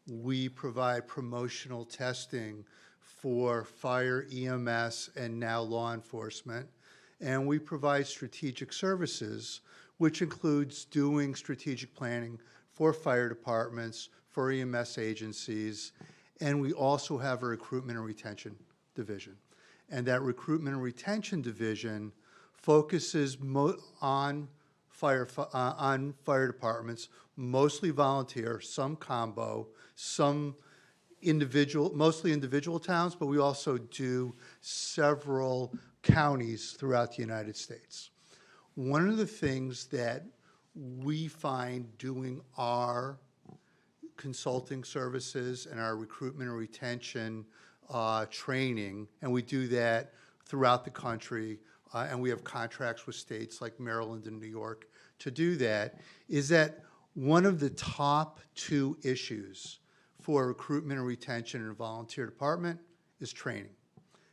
We provide promotional testing for fire, EMS, and now law enforcement. And we provide strategic services, which includes doing strategic planning for fire departments, for EMS agencies, and we also have a recruitment and retention division. And that recruitment and retention division focuses on fire departments, mostly volunteer, some combo, some individual, mostly individual towns, but we also do several counties throughout the United States. One of the things that we find doing our consulting services and our recruitment and retention training, and we do that throughout the country, and we have contracts with states like Maryland and New York to do that, is that one of the top 2 issues for recruitment and retention in a volunteer department is training,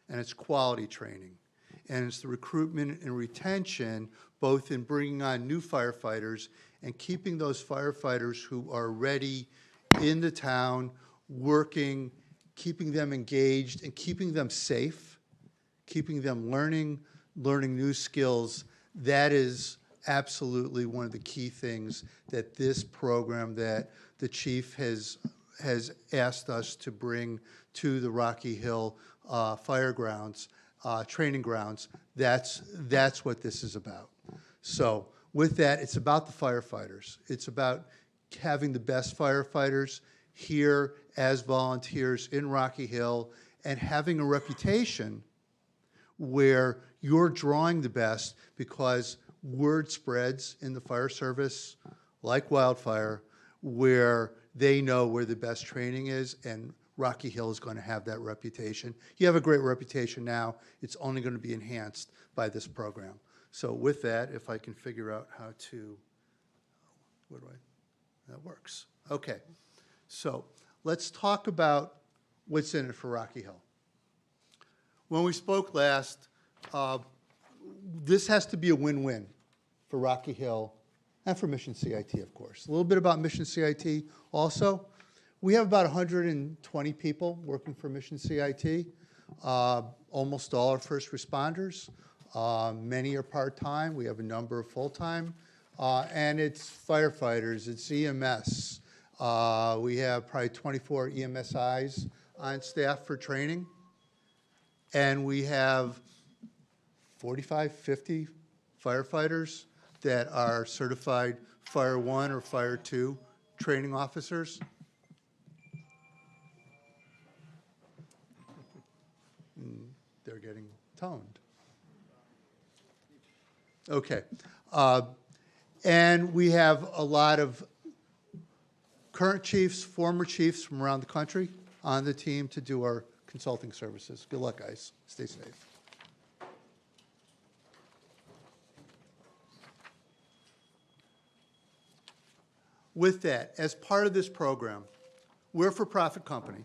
and it's quality training. And it's the recruitment and retention, both in bringing on new firefighters and keeping those firefighters who are ready in the town, working, keeping them engaged, and keeping them safe, keeping them learning new skills. That is absolutely one of the key things that this program that the chief has asked us to bring to the Rocky Hill fire grounds, training grounds. That's what this is about. So with that, it's about the firefighters. It's about having the best firefighters here as volunteers in Rocky Hill and having a reputation where you're drawing the best, because word spreads in the fire service like wildfire, where they know where the best training is, and Rocky Hill is going to have that reputation. You have a great reputation now. It's only going to be enhanced by this program. So with that, if I can figure out how to, that works. Okay, so let's talk about what's in it for Rocky Hill. When we spoke last, this has to be a win-win for Rocky Hill and for Mission CIT, of course. A little bit about Mission CIT also. We have about 120 people working for Mission CIT. Almost all are first responders. Many are part-time. We have a number of full-time. And it's firefighters, it's EMS. We have probably 24 EMSIs on staff for training. And we have 45, 50 firefighters that are certified Fire 1 or Fire 2 training officers. They're getting toned. Okay. And we have a lot of current chiefs, former chiefs from around the country on the team to do our consulting services. Good luck, guys. Stay safe. With that, as part of this program, we're a for-profit company,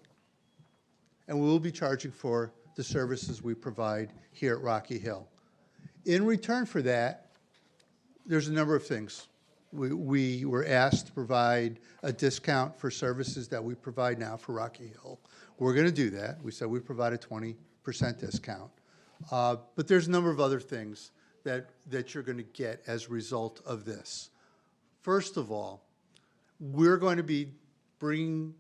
and we will be charging for the services we provide here at Rocky Hill. In return for that, there's a number of things. We were asked to provide a discount for services that we provide now for Rocky Hill. We're going to do that. We said we provide a 20% discount. But there's a number of other things that you're going to get as a result of this. First of all, we're going to be bringing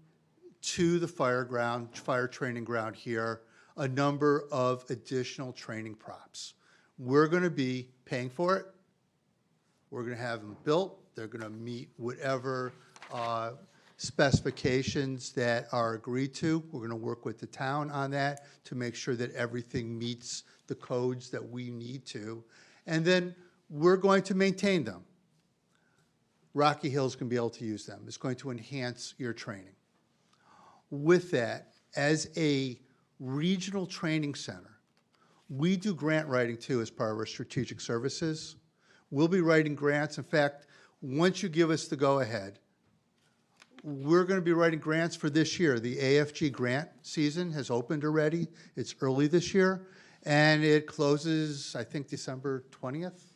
to the fire training ground here, a number of additional training props. We're going to be paying for it. We're going to have them built. They're going to meet whatever specifications that are agreed to. We're going to work with the town on that to make sure that everything meets the codes that we need to. And then we're going to maintain them. Rocky Hill's going to be able to use them. It's going to enhance your training. With that, as a regional training center, we do grant writing too as part of our strategic services. We'll be writing grants. In fact, once you give us the go-ahead, we're going to be writing grants for this year. The AFG grant season has opened already. It's early this year, and it closes, I think, December 20th.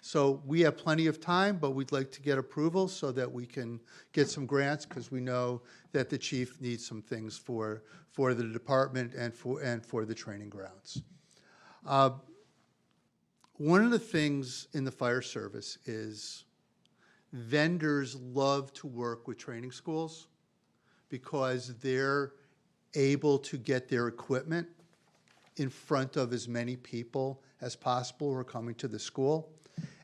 So we have plenty of time, but we'd like to get approval so that we can get some grants, because we know that the chief needs some things for the department and for the training grounds. One of the things in the fire service is vendors love to work with training schools because they're able to get their equipment in front of as many people as possible who are coming to the school.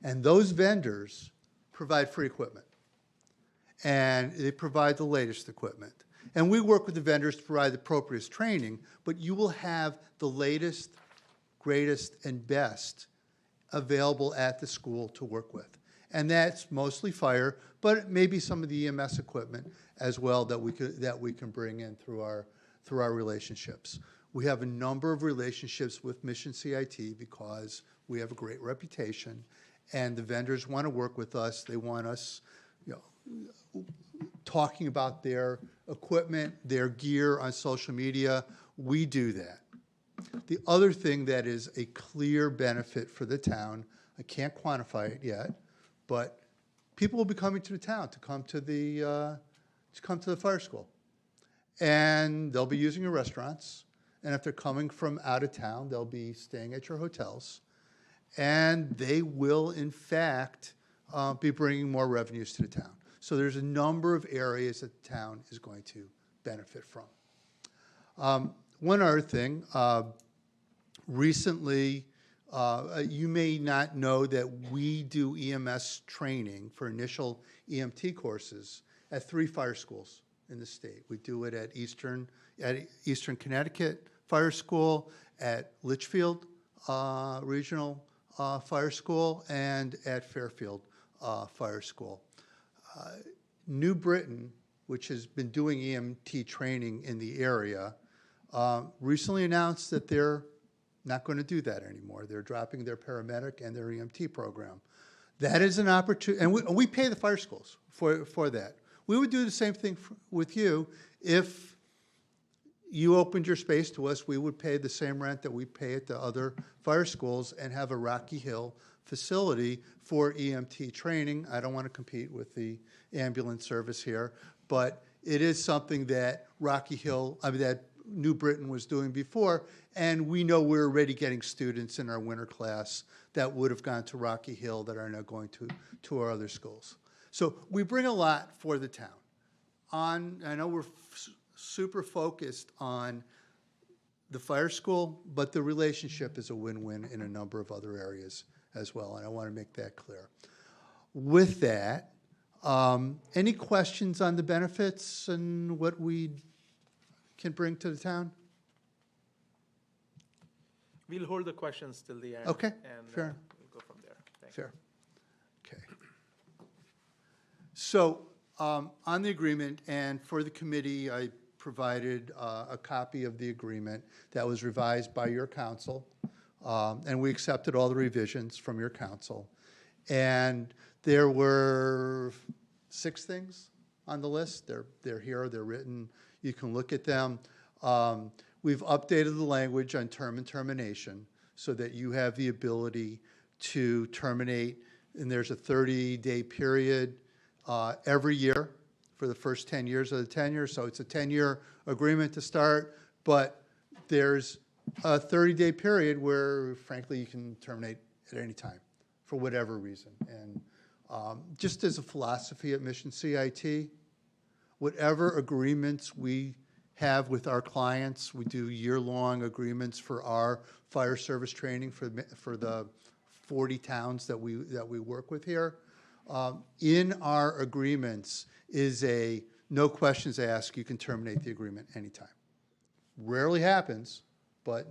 And those vendors provide free equipment. And they provide the latest equipment. And we work with the vendors to provide the appropriate training, but you will have the latest, greatest, and best available at the school to work with. And that's mostly fire, but maybe some of the EMS equipment as well that we can bring in through our relationships. We have a number of relationships with Mission CIT because we have a great reputation, and the vendors want to work with us. They want us, talking about their equipment, their gear on social media. We do that. The other thing that is a clear benefit for the town, I can't quantify it yet, but people will be coming to the town to come to the fire school, and they'll be using your restaurants. And if they're coming from out of town, they'll be staying at your hotels, and they will, in fact, be bringing more revenues to the town. So there's a number of areas that the town is going to benefit from. One other thing, recently, you may not know that we do EMS training for initial EMT courses at 3 fire schools in the state. We do it at Eastern Connecticut Fire School, at Litchfield Regional Fire School, and at Fairfield Fire School. New Britain, which has been doing EMT training in the area, recently announced that they're not going to do that anymore. They're dropping their paramedic and their EMT program. That is an opportunity, and we pay the fire schools for that. We would do the same thing with you. If you opened your space to us, we would pay the same rent that we pay at the other fire schools and have a Rocky Hill facility for EMT training. I don't want to compete with the ambulance service here, but it is something that New Britain was doing before, and we know we're already getting students in our winter class that would have gone to Rocky Hill that are now going to our other schools. So we bring a lot for the town. I know we're super focused on the fire school, but the relationship is a win-win in a number of other areas as well, and I want to make that clear. With that, any questions on the benefits and what we can bring to the town? We'll hold the questions till the end. Okay, And fair. we'll go from there. Thank you. Fair. Okay. So, on the agreement, and for the committee, I provided a copy of the agreement that was revised by your council, and we accepted all the revisions from your council. And there were 6 things on the list. They're here, they're written. You can look at them. We've updated the language on term and termination so that you have the ability to terminate, and there's a 30-day period every year for the first 10 years of the tenure. So it's a 10-year agreement to start, but there's a 30-day period where, frankly, you can terminate at any time for whatever reason. And just as a philosophy at Mission CIT, whatever agreements we have with our clients, we do year-long agreements for our fire service training for the 40 towns that we work with here. In our agreements is a no questions asked, you can terminate the agreement anytime. Rarely happens, but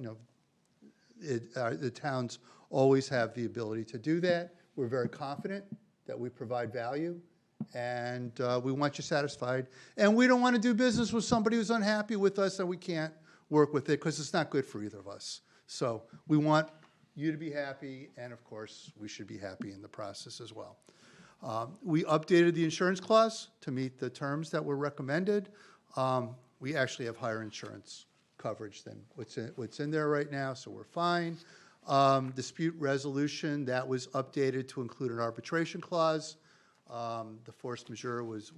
the towns always have the ability to do that. We're very confident that we provide value, and we want you satisfied. And we don't want to do business with somebody who's unhappy with us and we can't work with it because it's not good for either of us. So we want you to be happy, and of course, we should be happy in the process as well. We updated the insurance clause to meet the terms that were recommended. We actually have higher insurance coverage than what's in there right now, so we're fine. Dispute resolution, that was updated to include an arbitration clause. The force majeure was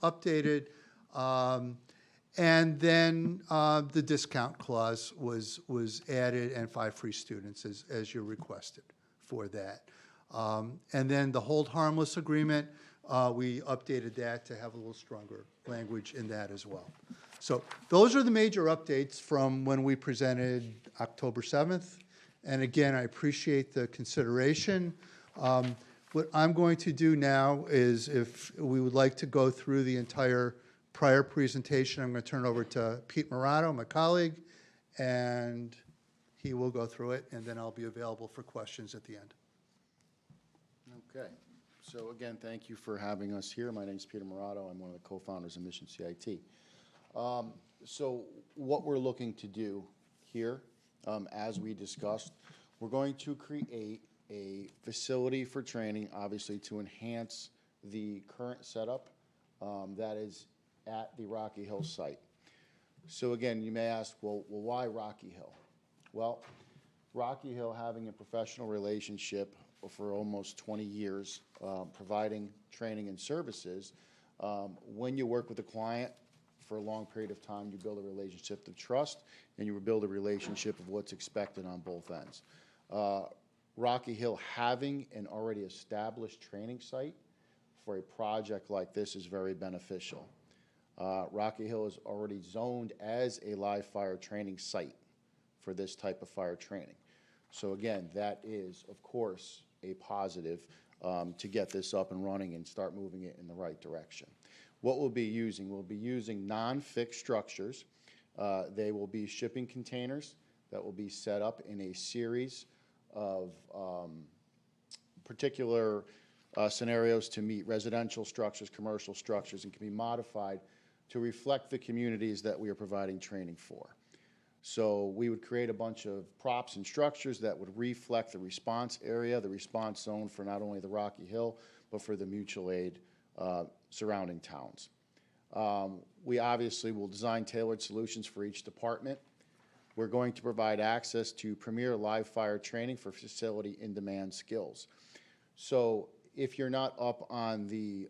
updated. And then the discount clause was added, and 5 free students as you requested for that. And then the hold harmless agreement, we updated that to have a little stronger language in that as well. So those are the major updates from when we presented October 7th. And again, I appreciate the consideration. What I'm going to do now is, if we would like to go through the entire prior presentation, I'm going to turn it over to Pete Morato, my colleague, and he will go through it, and then I'll be available for questions at the end. Okay. So again, thank you for having us here. My name is Peter Morato. I'm one of the co-founders of Mission CIT. So what we're looking to do here, as we discussed, we're going to create a facility for training, obviously, to enhance the current setup that is at the Rocky Hill site. So again, you may ask, well, why Rocky Hill? Well, Rocky Hill, having a professional relationship for almost 20 years, providing training and services, when you work with a client for a long period of time, you build a relationship of trust, and you build a relationship of what's expected on both ends. Rocky Hill, having an already established training site for a project like this, is very beneficial. Rocky Hill is already zoned as a live fire training site for this type of fire training. So again, that is, of course, a positive to get this up and running and start moving it in the right direction. What we'll be using non-fixed structures. They will be shipping containers that will be set up in a series of particular scenarios to meet residential structures, commercial structures, and can be modified to reflect the communities that we are providing training for. So we would create a bunch of props and structures that would reflect the response area, the response zone for not only the Rocky Hill, but for the mutual aid surrounding towns. We obviously will design tailored solutions for each department. We're going to provide access to premier live fire training for facility in-demand skills. So if you're not up on the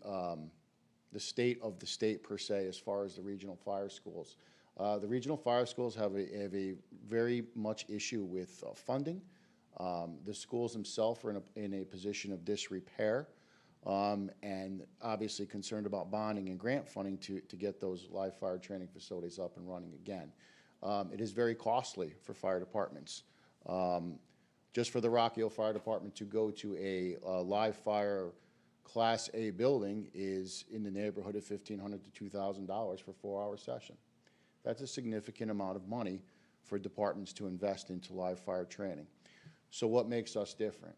state of the state per se, as far as the regional fire schools, The regional fire schools have a very much issue with funding. The schools themselves are in a position of disrepair, and obviously concerned about bonding and grant funding to get those live fire training facilities up and running again. It is very costly for fire departments. Just for the Rock Hill Fire Department to go to a live fire Class A building is in the neighborhood of $1,500 to $2,000 for a 4-hour session. That's a significant amount of money for departments to invest into live fire training. So what makes us different?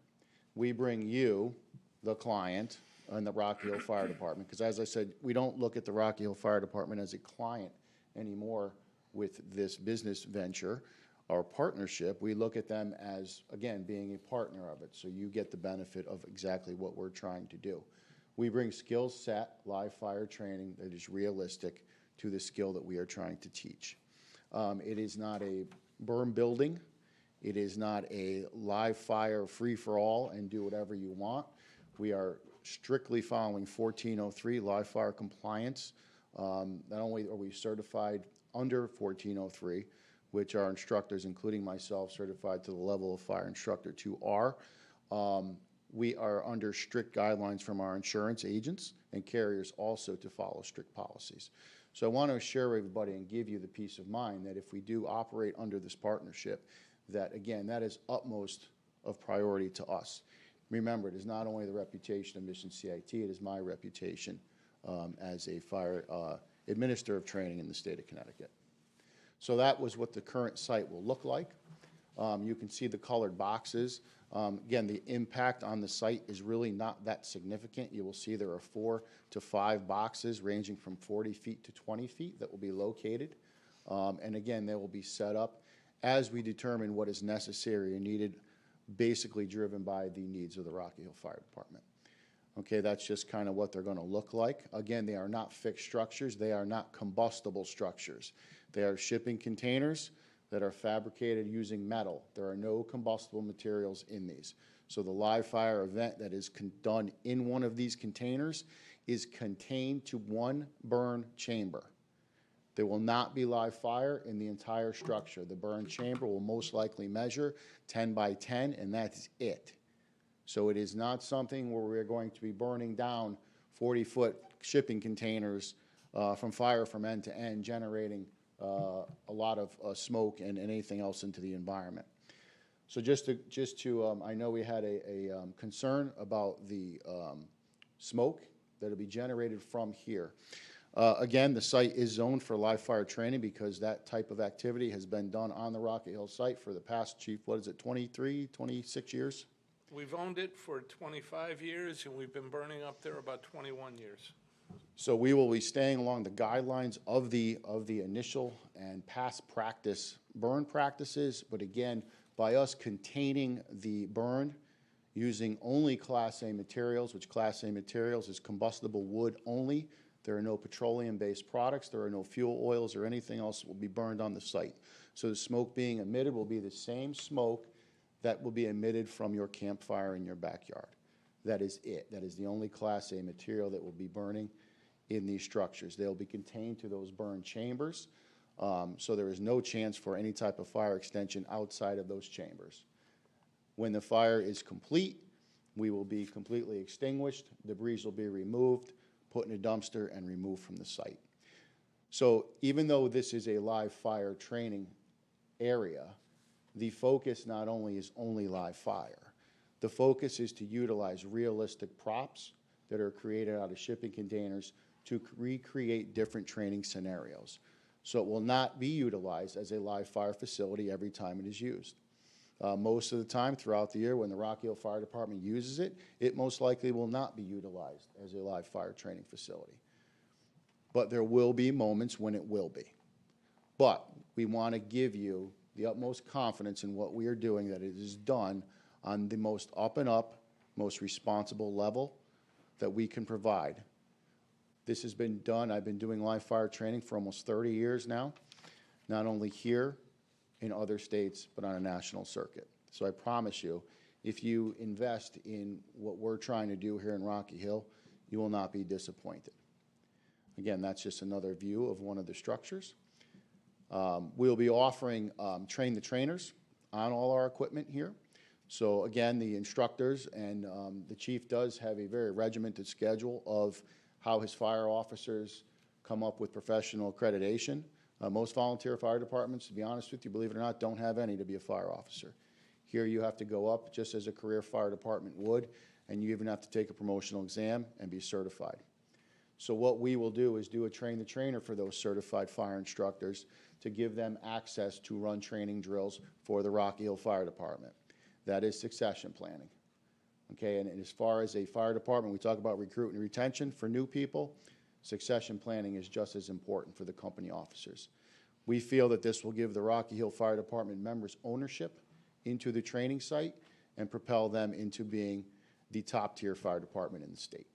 We bring you, the client, and the Rock Hill Fire Department, because as I said, we don't look at the Rock Hill Fire Department as a client anymore with this business venture or partnership. We look at them as, again, being a partner of it, so you get the benefit of exactly what we're trying to do. We bring skill set, live fire training that is realistic to the skill that we are trying to teach. It is not a burn building. It is not a live fire free-for-all and do whatever you want. We are strictly following 1403 live fire compliance. Not only are we certified under 1403, which our instructors, including myself, certified to the level of fire instructor 2R, we are under strict guidelines from our insurance agents and carriers also to follow strict policies. So I want to assure everybody and give you the peace of mind that if we do operate under this partnership, that again, that is utmost of priority to us. Remember, it is not only the reputation of Mission CIT, it is my reputation as a fire administrator of training in the state of Connecticut. So that was what the current site will look like. You can see the colored boxes. Again, the impact on the site is really not that significant. You will see there are 4 to 5 boxes ranging from 40 feet to 20 feet that will be located. And again, they will be set up as we determine what is necessary and needed, basically driven by the needs of the Rocky Hill Fire Department. Okay, that's just kind of what they're going to look like. Again, they are not fixed structures. They are not combustible structures. They are shipping containers that are fabricated using metal. There are no combustible materials in these. So the live fire event that is done in one of these containers is contained to one burn chamber. There will not be live fire in the entire structure. The burn chamber will most likely measure 10 by 10, and that's it. So it is not something where we're going to be burning down 40-foot shipping containers from fire from end to end, generating a lot of smoke and anything else into the environment. So just to I know we had a concern about the smoke that will be generated from here. Again, the site is zoned for live fire training because that type of activity has been done on the Rocky Hill site for the past, Chief, what is it, 23, 26 years? We've owned it for 25 years, and we've been burning up there about 21 years. So we will be staying along the guidelines of the initial and past practice burn practices, but again, by us containing the burn using only Class A materials, which Class A materials is combustible wood only. There are no petroleum-based products. There are no fuel oils or anything else that will be burned on the site. So the smoke being emitted will be the same smoke that will be emitted from your campfire in your backyard. That is it. That is the only Class A material that will be burning in these structures. They'll be contained to those burn chambers, so there is no chance for any type of fire extension outside of those chambers. When the fire is complete, we will be completely extinguished, debris will be removed, put in a dumpster, and removed from the site. So even though this is a live fire training area, the focus not only is only live fire. The focus is to utilize realistic props that are created out of shipping containers to recreate different training scenarios. So it will not be utilized as a live fire facility every time it is used. Most of the time throughout the year when the Rocky Hill Fire Department uses it, it most likely will not be utilized as a live fire training facility. But there will be moments when it will be. But we want to give you the utmost confidence in what we are doing, that it is done on the most up and up, most responsible level that we can provide. This has been done. I've been doing live fire training for almost 30 years now, not only here in other states, but on a national circuit. So I promise you, if you invest in what we're trying to do here in Rocky Hill, you will not be disappointed. Again, that's just another view of one of the structures. We'll be offering train the trainers on all our equipment here. So again, the instructors and the chief does have a very regimented schedule of how his fire officers come up with professional accreditation. Most volunteer fire departments, to be honest with you, believe it or not, don't have any to be a fire officer. Here you have to go up just as a career fire department would, and you even have to take a promotional exam and be certified. So what we will do is do a train the trainer for those certified fire instructors to give them access to run training drills for the Rocky Hill Fire Department. That is succession planning. Okay, and as far as a fire department, we talk about recruitment and retention for new people. Succession planning is just as important for the company officers. We feel that this will give the Rocky Hill Fire Department members ownership into the training site and propel them into being the top-tier fire department in the state.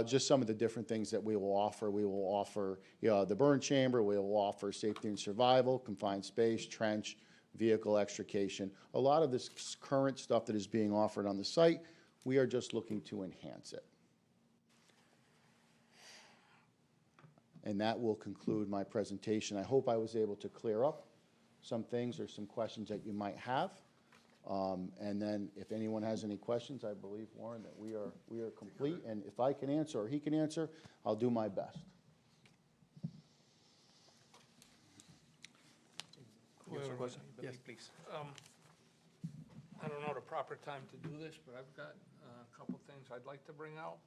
Just some of the different things that we will offer. We will offer the burn chamber. We will offer safety and survival, confined space, trench, vehicle extrication. A lot of this current stuff that is being offered on the site, we are just looking to enhance it. And that will conclude my presentation. I hope I was able to clear up some things or some questions that you might have. And then if anyone has any questions, I believe, Warren, that we are complete. And if I can answer or he can answer, I'll do my best. Yes. Please. I don't know the proper time to do this, but I've got a couple things I'd like to bring out.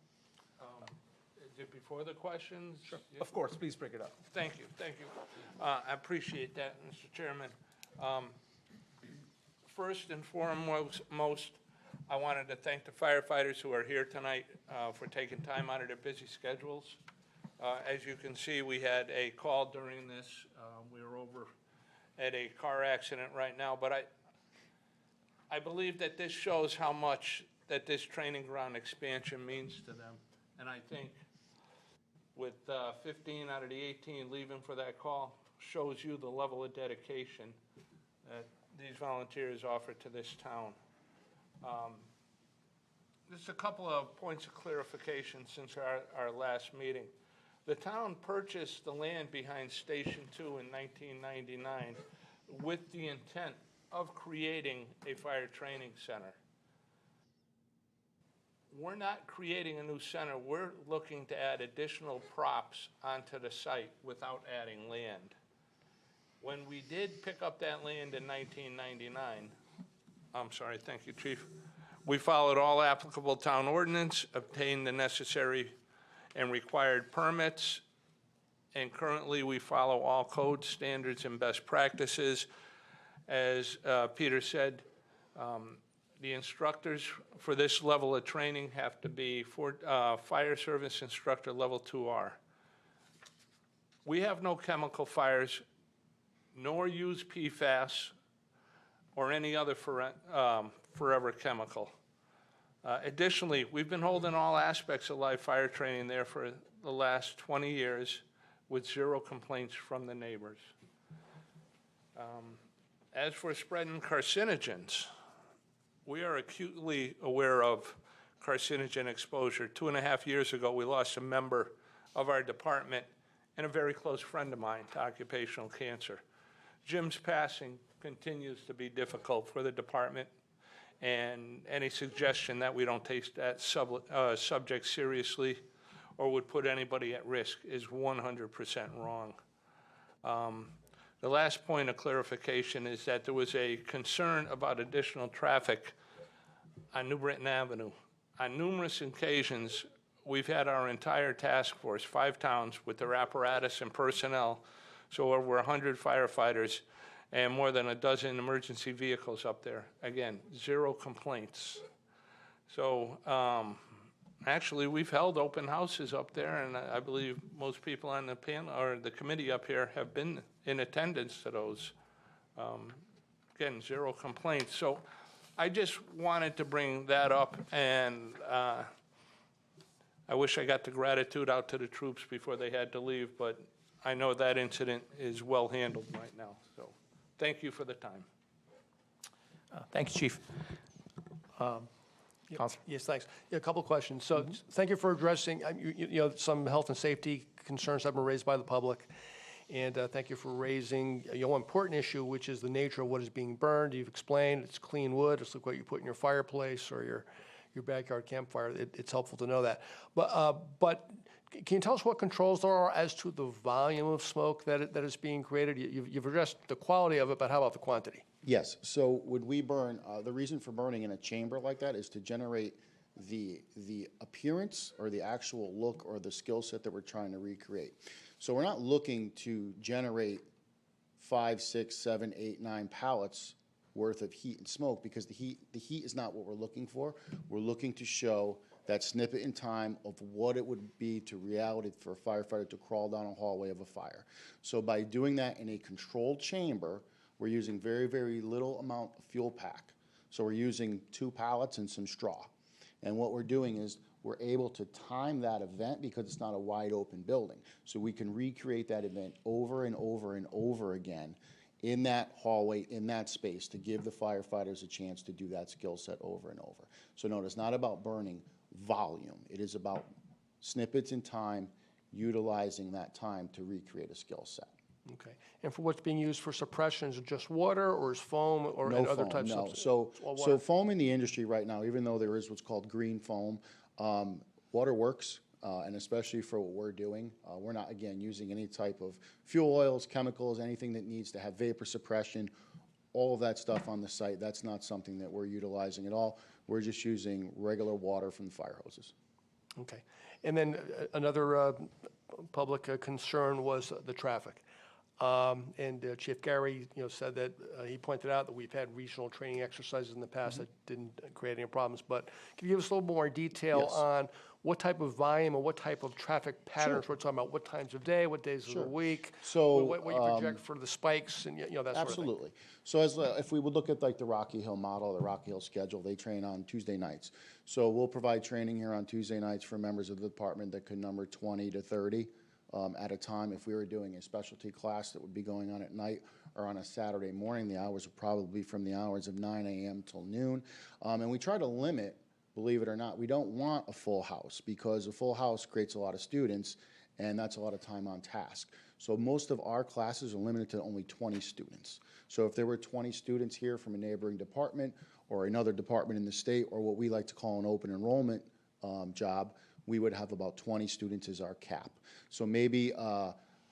Is it before the questions? Sure. Of course, please break it up. Thank you, thank you. I appreciate that, Mr. Chairman. First and foremost, I wanted to thank the firefighters who are here tonight for taking time out of their busy schedules. As you can see, we had a call during this. We were over at a car accident right now, but I believe that this shows how much that this training ground expansion means to them. And I think with 15 out of the 18 leaving for that call shows you the level of dedication that these volunteers offer to this town. Just a couple of points of clarification since our last meeting. The town purchased the land behind Station 2 in 1999 with the intent of creating a fire training center. We're not creating a new center. We're looking to add additional props onto the site without adding land. When we did pick up that land in 1999, I'm sorry, thank you, Chief, we followed all applicable town ordinance, obtained the necessary and required permits, and currently we follow all code standards and best practices. As Peter said, the instructors for this level of training have to be fire service instructor level 2R. We have no chemical fires, nor use PFAS or any other forever chemical. Additionally, we've been holding all aspects of live fire training there for the last 20 years with 0 complaints from the neighbors. As for spreading carcinogens, we are acutely aware of carcinogen exposure. 2.5 years ago, we lost a member of our department and a very close friend of mine to occupational cancer. Jim's passing continues to be difficult for the department, and any suggestion that we don't take that subject seriously or would put anybody at risk is 100% wrong. The last point of clarification is that there was a concern about additional traffic on New Britain Avenue. On numerous occasions, we've had our entire task force, 5 towns, with their apparatus and personnel, so over 100 firefighters and more than a dozen emergency vehicles up there. Again, 0 complaints. So actually, we've held open houses up there, and I believe most people on the panel or the committee up here have been in attendance to those. Again, 0 complaints. So I just wanted to bring that up, and I wish I got the gratitude out to the troops before they had to leave, but I know that incident is well handled right now. So thank you for the time. Thank you, Chief. Counsel. Yes, thanks. Yeah, a couple of questions. So thank you for addressing, some health and safety concerns that have been raised by the public. And thank you for raising an important issue, which is the nature of what is being burned. You've explained it's clean wood. It's like what you put in your fireplace or your backyard campfire. It's helpful to know that. But can you tell us what controls there are as to the volume of smoke that is being created? You've addressed the quality of it, but how about the quantity? Yes, so when we burn, the reason for burning in a chamber like that is to generate the appearance or the actual look or the skill set that we're trying to recreate. So we're not looking to generate 5, 6, 7, 8, 9 pallets worth of heat and smoke, because the heat is not what we're looking for. We're looking to show that snippet in time of what it would be to reality for a firefighter to crawl down a hallway of a fire. So by doing that in a controlled chamber, we're using very, very little amount of fuel pack. So we're using 2 pallets and some straw. And what we're doing is we're able to time that event because it's not a wide open building. So we can recreate that event over and over and over again in that hallway, in that space, to give the firefighters a chance to do that skill set over and over. So no, it's not about burning volume. It is about snippets in time, utilizing that time to recreate a skill set. Okay. And for what's being used for suppression, is it just water or is foam or No and other foam, types no. of? So foam in the industry right now, even though there is what's called green foam, water works, and especially for what we're doing. We're not, again, using any type of fuel oils, chemicals, anything that needs to have vapor suppression, all of that stuff on the site. That's not something that we're utilizing at all. We're just using regular water from the fire hoses. Okay. And then another public concern was the traffic. And Chief Gary, said that he pointed out that we've had regional training exercises in the past that didn't create any problems. But can you give us a little more detail Yes. on what type of volume or what type of traffic patterns we're talking about? What times of day, what days of the week? So, what you project for the spikes and that sort of thing? Absolutely. So if we would look at like the Rocky Hill model, the Rocky Hill schedule, they train on Tuesday nights. So we'll provide training here on Tuesday nights for members of the department that could number 20 to 30 at a time. If we were doing a specialty class that would be going on at night or on a Saturday morning, the hours would probably be from the hours of 9 a.m. till noon. And we try to limit, believe it or not, we don't want a full house, because a full house creates a lot of students, and that's a lot of time on task. So most of our classes are limited to only 20 students. So if there were 20 students here from a neighboring department or another department in the state, or what we like to call an open enrollment job, we would have about 20 students as our cap. So maybe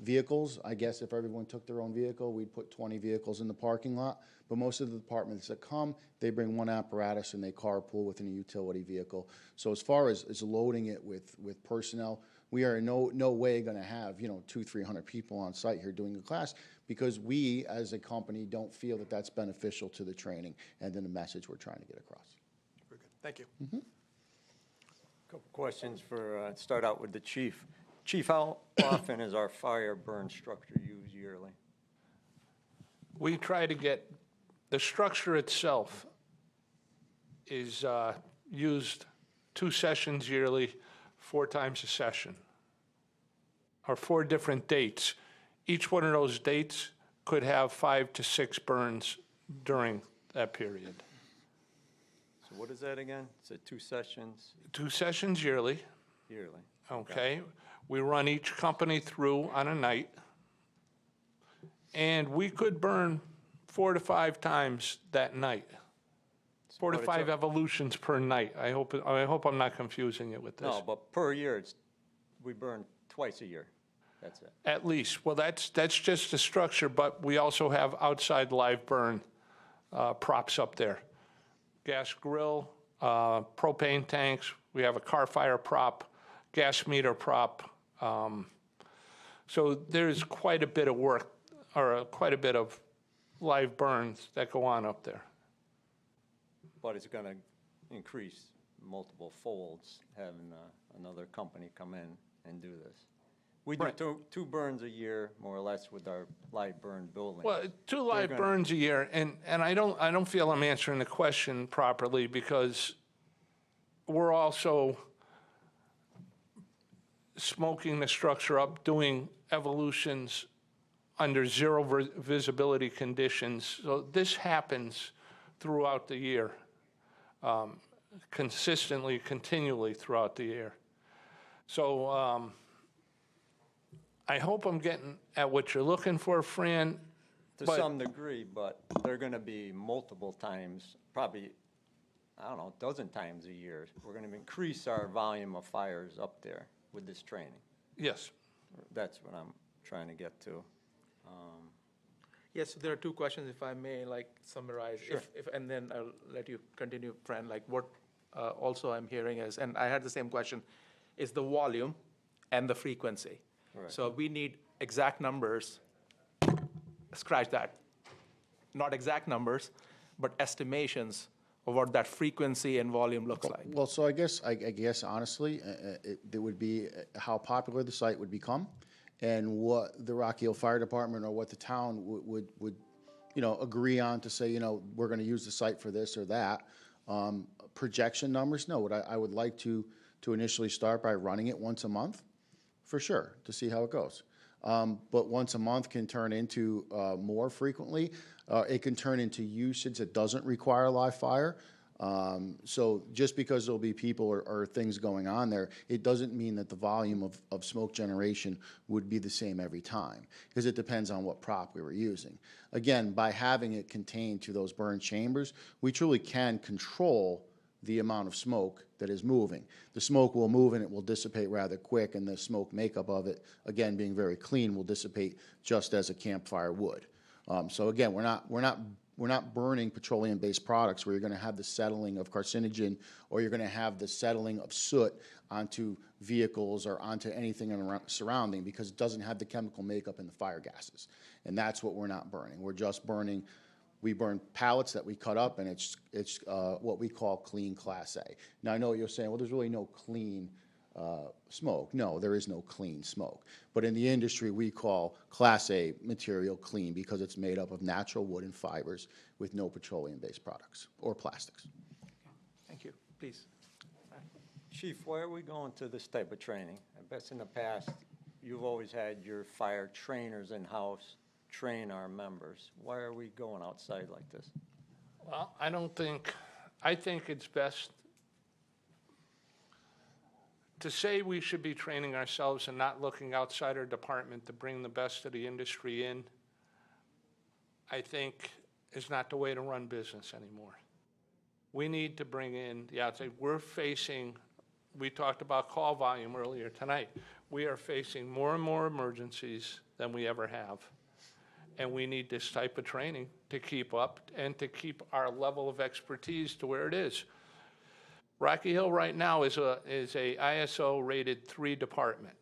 vehicles, I guess if everyone took their own vehicle, we'd put 20 vehicles in the parking lot. But most of the departments that come, they bring one apparatus and they carpool within a utility vehicle. So as far as loading it with personnel, we are in no way going to have 200-300 people on site here doing a class, because we as a company don't feel that that's beneficial to the training and then the message we're trying to get across. Very good. Thank you. Couple questions for, start out with the chief. Chief, how often is our fire burn structure used yearly? We try to get, the structure itself is used 2 sessions yearly, 4 times a session, or 4 different dates. Each one of those dates could have 5 to 6 burns during that period. So what is that again? Is it 2 sessions 2 sessions yearly, yearly? okay? We run each company through on a night, and we could burn 4 to 5 times that night. 4 to but it's 5 evolutions per night. I hope I'm not confusing it with this. No, but per year, we burn twice a year. That's it. At least. Well, that's just the structure, but we also have outside live burn props up there. Gas grill, propane tanks. We have a car fire prop, gas meter prop. So there's quite a bit of work, or quite a bit of live burns that go on up there. But it's going to increase multiple folds, having another company come in and do this. We do Right. two burns a year, more or less, with our live burn building. Well, 2 live gonna- burns a year, and I don't feel I'm answering the question properly, because we're also smoking the structure up, doing evolutions under zero visibility conditions. So this happens throughout the year, consistently, continually throughout the year. So I hope I'm getting at what you're looking for, Fran. To But- some degree, but they're gonna be multiple times, probably, I don't know, a dozen times a year. We're gonna increase our volume of fires up there with this training. Yes. That's what I'm trying to get to. Yes, there are two questions, if I may, like summarize. If and then I'll let you continue, Fran. Like what also I'm hearing is, and I had the same question, is the volume and the frequency. Right. So we need exact numbers. Scratch that. Not exact numbers, but estimations of what that frequency and volume looks like. Well, so I guess honestly, it would be how popular the site would become and what the Rocky Hill Fire Department or what the town would, agree on to say, we're gonna use the site for this or that. Projection numbers, no, I would like to initially start by running it once a month, for sure, to see how it goes. But once a month can turn into more frequently. It can turn into usage that doesn't require live fire. So just because there'll be people or things going on there, it doesn't mean that the volume of smoke generation would be the same every time, because it depends on what prop we were using. Again, by having it contained to those burn chambers, we truly can control the amount of smoke that is moving. The smoke will move and it will dissipate rather quick, and the smoke makeup of it, again, being very clean, will dissipate just as a campfire would. So again, we're not burning petroleum-based products where you're going to have the settling of carcinogen or you're going to have the settling of soot onto vehicles or onto anything surrounding, because it doesn't have the chemical makeup in the fire gases. And that's what we're not burning. We're just burning. We burn pallets that we cut up, and it's what we call clean Class A. Now, I know what you're saying, well, there's really no clean smoke. No, there is no clean smoke. But in the industry, we call Class A material clean because it's made up of natural wood and fibers with no petroleum-based products or plastics. Thank you. Please. Chief, why are we going to this type of training? I bet in the past, you've always had your fire trainers in-house train our members. Why are we going outside like this? Well, I think it's best to say we should be training ourselves and not looking outside our department to bring the best of the industry in, I think is not the way to run business anymore. We need to bring in the outside. We talked about call volume earlier tonight. We are facing more and more emergencies than we ever have. And we need this type of training to keep up and to keep our level of expertise to where it is. Rocky Hill right now is a ISO rated 3 department.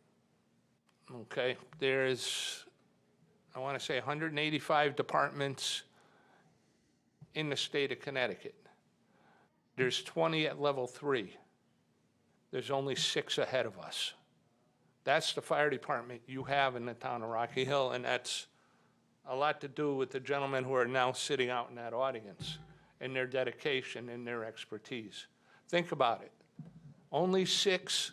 Okay, there's, I want to say 185 departments in the state of Connecticut. There's 20 at level 3. There's only 6 ahead of us. That's the fire department you have in the town of Rocky Hill, and that's a lot to do with the gentlemen who are now sitting out in that audience and their dedication and their expertise. Think about it. Only 6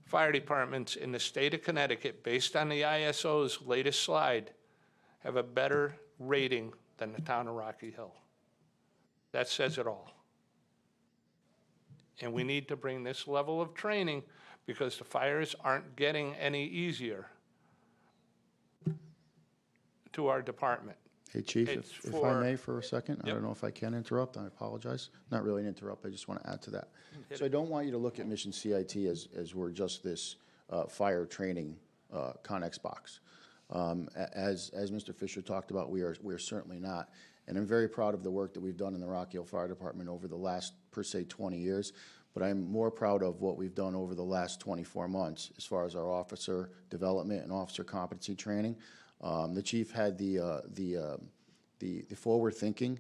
fire departments in the state of Connecticut, based on the ISO's latest slide, have a better rating than the town of Rocky Hill. That says it all. And we need to bring this level of training because the fires aren't getting any easier to our department. Hey, Chief, It's if I for- may for a second, I Yep. don't know if I can interrupt, I apologize. Not really an interrupt, I just want to add to that. So I don't want you to look at Mission CIT as we're just this fire training Connex box. As Mr. Fisher talked about, we are certainly not. And I'm very proud of the work that we've done in the Rocky Hill Fire Department over the last, per se, 20 years. But I'm more proud of what we've done over the last 24 months as far as our officer development and officer competency training. The chief had the forward thinking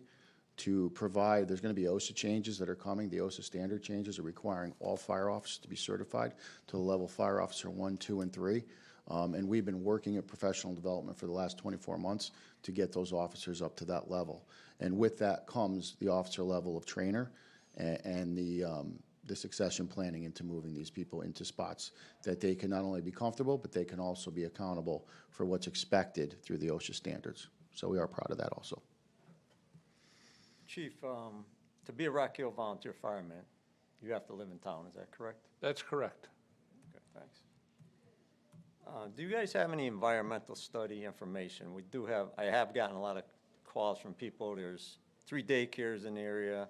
to provide, there's going to be OSHA changes that are coming. The OSHA standard changes are requiring all fire officers to be certified to the level fire officer 1, 2, and 3. And we've been working at professional development for the last 24 months to get those officers up to that level. And with that comes the officer level of trainer and the succession planning into moving these people into spots that they can not only be comfortable, but they can also be accountable for what's expected through the OSHA standards. So we are proud of that also. Chief, to be a Rocky Hill volunteer fireman, you have to live in town, is that correct? That's correct. Okay, thanks. Do you guys have any environmental study information? We do have, I have gotten a lot of calls from people. There's 3 daycares in the area,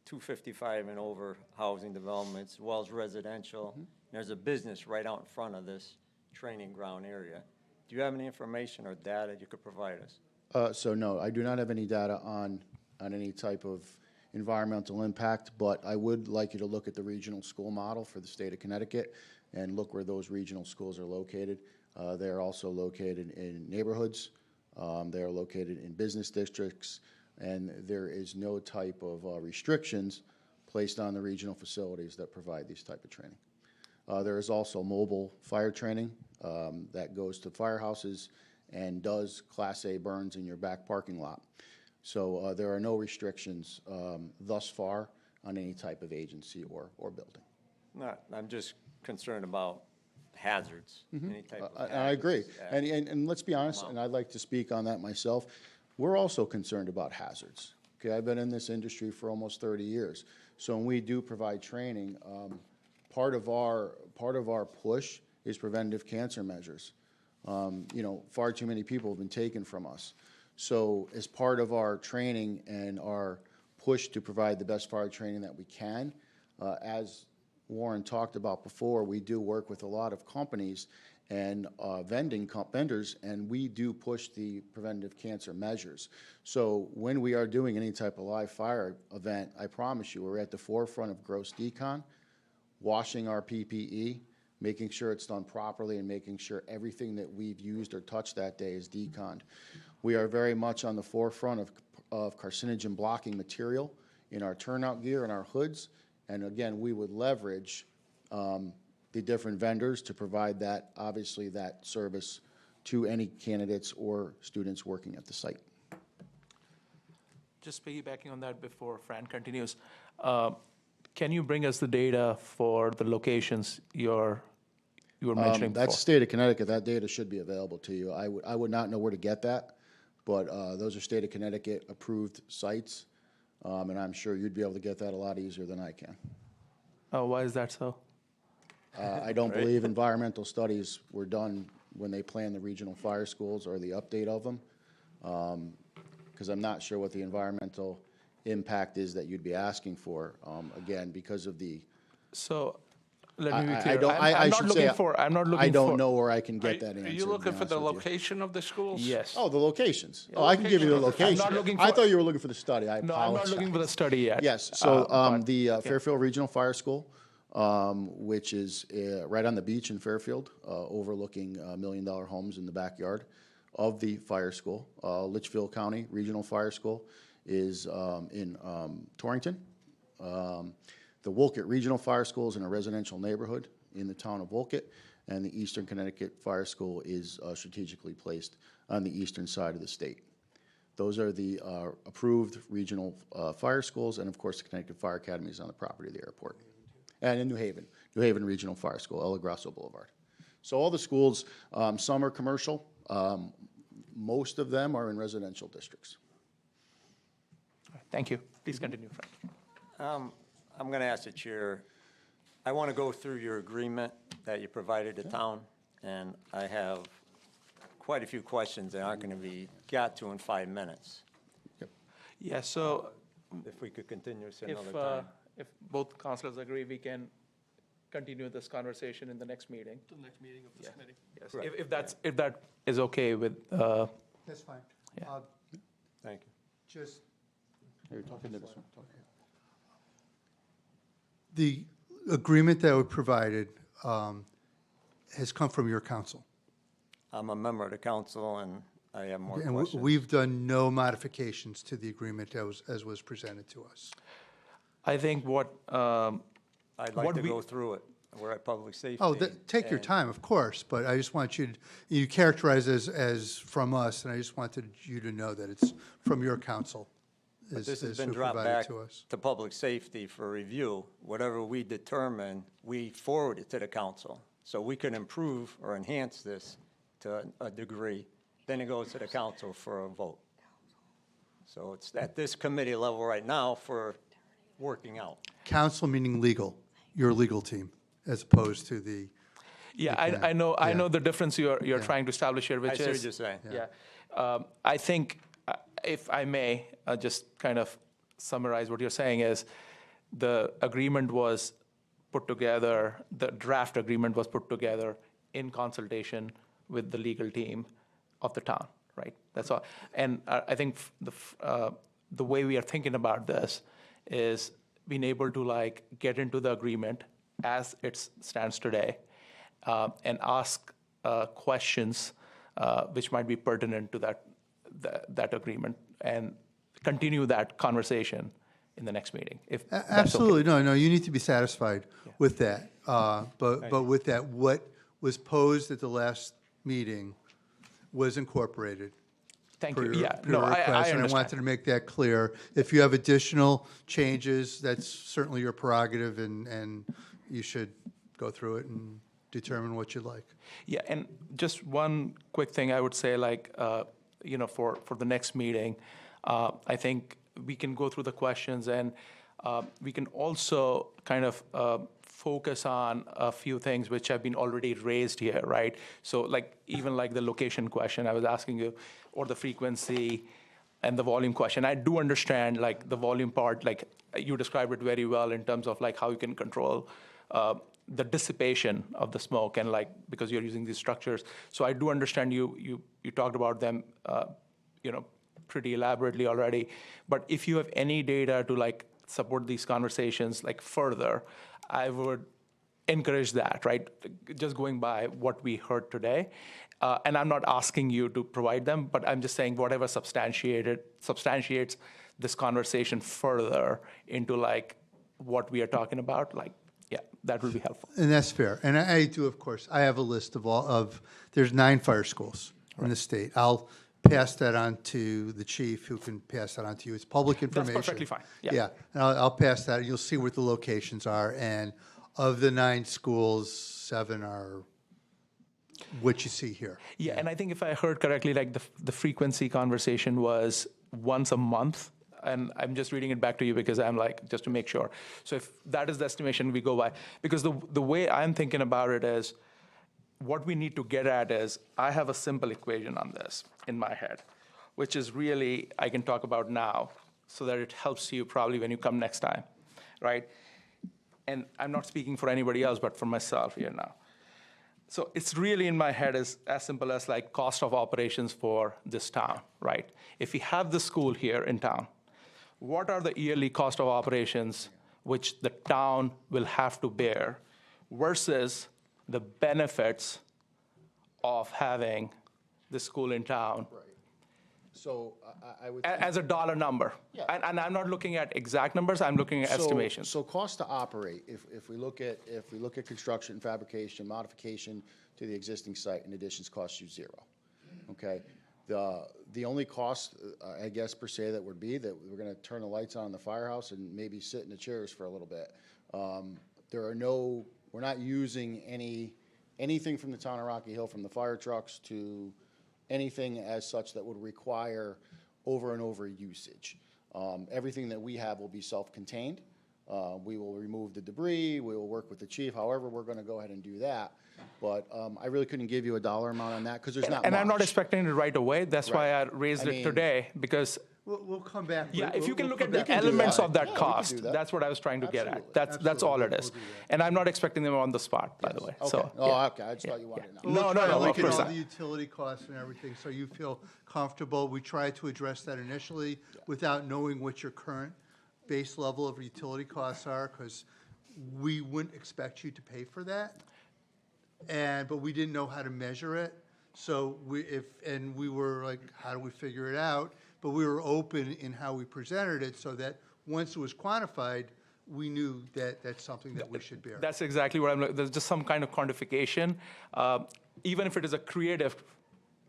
255 and over housing developments, as well as residential. There's a business right out in front of this training ground area. Do you have any information or data you could provide us? So no, I do not have any data on any type of environmental impact, but I would like you to look at the regional school model for the state of Connecticut and look where those regional schools are located. They're also located in neighborhoods. They are located in business districts, and there is no type of restrictions placed on the regional facilities that provide these type of training. There is also mobile fire training that goes to firehouses and does Class A burns in your back parking lot. So there are no restrictions thus far on any type of agency or building. Not, I'm just concerned about hazards, any type of hazards. I agree. that And let's be honest, Come out. and I'd like to speak on that myself, we're also concerned about hazards. Okay, I've been in this industry for almost 30 years. So when we do provide training, part of our push is preventive cancer measures. You know, far too many people have been taken from us. So as part of our training and our push to provide the best fire training that we can, as Warren talked about before, we do work with a lot of companies and vendors, and we do push the preventive cancer measures. So when we are doing any type of live fire event, I promise you, we're at the forefront of gross decon, washing our PPE, making sure it's done properly, and making sure everything that we've used or touched that day is deconned. We are very much on the forefront of carcinogen blocking material in our turnout gear and our hoods. And again, we would leverage the different vendors to provide that, obviously, that service to any candidates or students working at the site. Just piggybacking on that before Fran continues, can you bring us the data for the locations you were mentioning before? That's the state of Connecticut. That data should be available to you. I would not know where to get that, but those are state of Connecticut approved sites, and I'm sure you'd be able to get that a lot easier than I can. Why is that so? I don't believe environmental studies were done when they planned the regional fire schools or the update of them, because I'm not sure what the environmental impact is that you'd be asking for, again, because of the... So, let me be I clear. don't, I'm I not should looking say, for, I'm not looking I don't for- know where I can get that answer. Are you to looking be for the honest with you. location of the schools? Yes. Oh, the locations. Yeah, Oh, I can give you the location. location. I'm not looking I for- thought you were looking for the study. I No, apologize. I'm not looking for the study yet. Yes, so but- the Fairfield Regional Fire School, which is right on the beach in Fairfield, overlooking $1 million homes in the backyard of the fire school. Litchfield County Regional Fire School is in Torrington. The Wolcott Regional Fire School is in a residential neighborhood in the town of Wolcott, and the Eastern Connecticut Fire School is strategically placed on the eastern side of the state. Those are the approved regional fire schools, and of course, the Connecticut Fire Academy is on the property of the airport. And in New Haven Regional Fire School, El Grasso Boulevard. So all the schools, some are commercial, most of them are in residential districts. Thank you. Please continue, Fran. I'm going to ask the chair, I want to go through your agreement that you provided the town, and I have quite a few questions that aren't going to be got to in 5 minutes. Yeah, so If we could continue this if, another time. if both councilors agree, we can continue this conversation in the next meeting. The next meeting of this Yeah. committee. Yes, Correct. if that is okay with, That's fine. Yeah. Thank you. Just, You're talking to this one. the agreement that was provided has come from your council. I'm a member of the council, and I have more And questions. we've done no modifications to the agreement as was presented to us. I think what, I'd like what to we- go through it. We're at public safety. Oh, take your and- time, of course, but I just want you, you characterize as from us, and I just wanted you to know that it's from your council. But this has is been who dropped provided back to us. to public safety for review. Whatever we determine, we forward it to the council. So we can improve or enhance this to a degree. Then it goes to the council for a vote. So it's at this committee level right now for working out. Council meaning legal, your legal team, as opposed to the Yeah, you can. I know Yeah. the difference you're Yeah. trying to establish here, I which see what is. you're saying. Yeah. I think, if I may, just kind of summarize what you're saying is, the agreement was put together, the draft agreement was put together in consultation with the legal team of the town, right? That's all. And I think the way we are thinking about this is being able to like get into the agreement as it stands today, and ask questions which might be pertinent to that agreement, and continue that conversation in the next meeting, if that's okay. Absolutely, no, you need to be satisfied with that. But with that, what was posed at the last meeting was incorporated. Thank per you. your- Yeah, per no, your I request, And I wanted understand. to make that clear. If you have additional changes, that's certainly your prerogative, and you should go through it and determine what you'd like. Yeah, and just one quick thing I would say, like, for the next meeting, I think we can go through the questions, and we can also kind of focus on a few things which have been already raised here, right? So like, even like the location question I was asking you, or the frequency and the volume question. I do understand like the volume part, like you described it very well in terms of like how you can control the dissipation of the smoke, and like, because you're using these structures. So I do understand you talked about them, pretty elaborately already. But if you have any data to like support these conversations like further, I would encourage that, right? Just going by what we heard today. And I'm not asking you to provide them, but I'm just saying whatever substantiates this conversation further into like what we are talking about, like, yeah, that would be helpful. And that's fair. And I do, of course, I have a list of there's 9 fire schools in the state. I'll pass that on to the chief, who can pass that on to you. It's public information. perfectly fine. Yeah. Yeah, and I'll pass that. You'll see what the locations are. And of the 9 schools, 7 are what you see here. Yeah, and I think if I heard correctly, like the frequency conversation was once a month, and I'm just reading it back to you because I'm like, just to make sure. So if that is the estimation we go by, because the way I'm thinking about it is, what we need to get at is, I have a simple equation on this in my head, which is really, I can talk about now, so that it helps you probably when you come next time, right? And I'm not speaking for anybody else, but for myself here now. So it's really in my head is as simple as like cost of operations for this town, right? If we have the school here in town, what are the yearly cost of operations which the town will have to bear versus the benefits of having the school in town So I would. as a dollar number? Yeah. And I'm not looking at exact numbers, I'm looking at estimations. So cost to operate, if we look at construction, fabrication, modification to the existing site, and additions costs you 0, okay? The only cost, I guess, per se, that would be that we're gonna turn the lights on in the firehouse and maybe sit in the chairs for a little bit. We're not using anything from the town of Rocky Hill, from the fire trucks to anything as such that would require over and over usage. Everything that we have will be self-contained. We will remove the debris, we will work with the chief, however, we're gonna go ahead and do that. But I really couldn't give you a dollar amount on that, because there's not much. And I'm not expecting it right away, that's why I raised I it mean- today, because We'll come back. yeah, if you can We'll look come at the back and do elements that. of that Yeah, we can cost, do that. that's what I was trying to get at. Absolutely. That's all it Absolutely, is. we'll do that. And I'm not expecting them on the spot, by the way, Okay, so. oh, yeah. okay, I just thought you wanted to know. No, We'll no, try to no, of look at course all not. the utility costs and everything, so you feel comfortable. We tried to address that initially without knowing what your current base level of utility costs are, because we wouldn't expect you to pay for that. But we didn't know how to measure it. So we were like, how do we figure it out? But we were open in how we presented it, so that once it was quantified, we knew that that's something that we should bear. That's exactly what I'm looking, there's just some kind of quantification. Even if it is a creative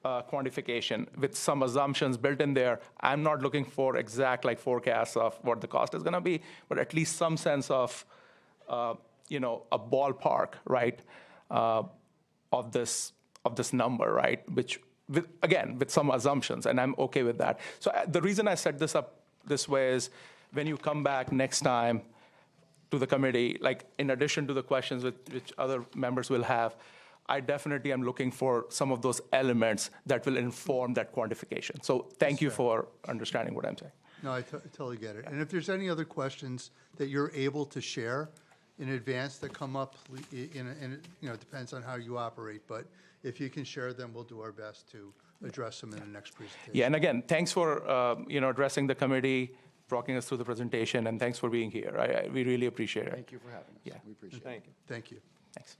quantification with some assumptions built in there, I'm not looking for exact like forecasts of what the cost is gonna be, but at least some sense of, a ballpark, right? Of this number, right? Which, with some assumptions, and I'm okay with that. So the reason I set this up this way is, when you come back next time to the committee, like in addition to the questions which other members will have, I definitely am looking for some of those elements that will inform that quantification. So thank you for understanding what I'm saying. No, I totally get it. And if there's any other questions that you're able to share in advance that come up, it depends on how you operate, but if you can share them, we'll do our best to address them in the next presentation. Yeah, and again, thanks for, addressing the committee, walking us through the presentation, and thanks for being here. We really appreciate it. Thank you for having us. Yeah. We appreciate it. Thank you. Thank you. Thanks.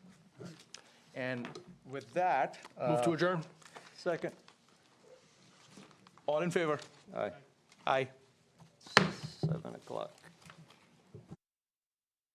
And with that, Move to adjourn? Second. all in favor? Aye, Aye. 7 o'clock.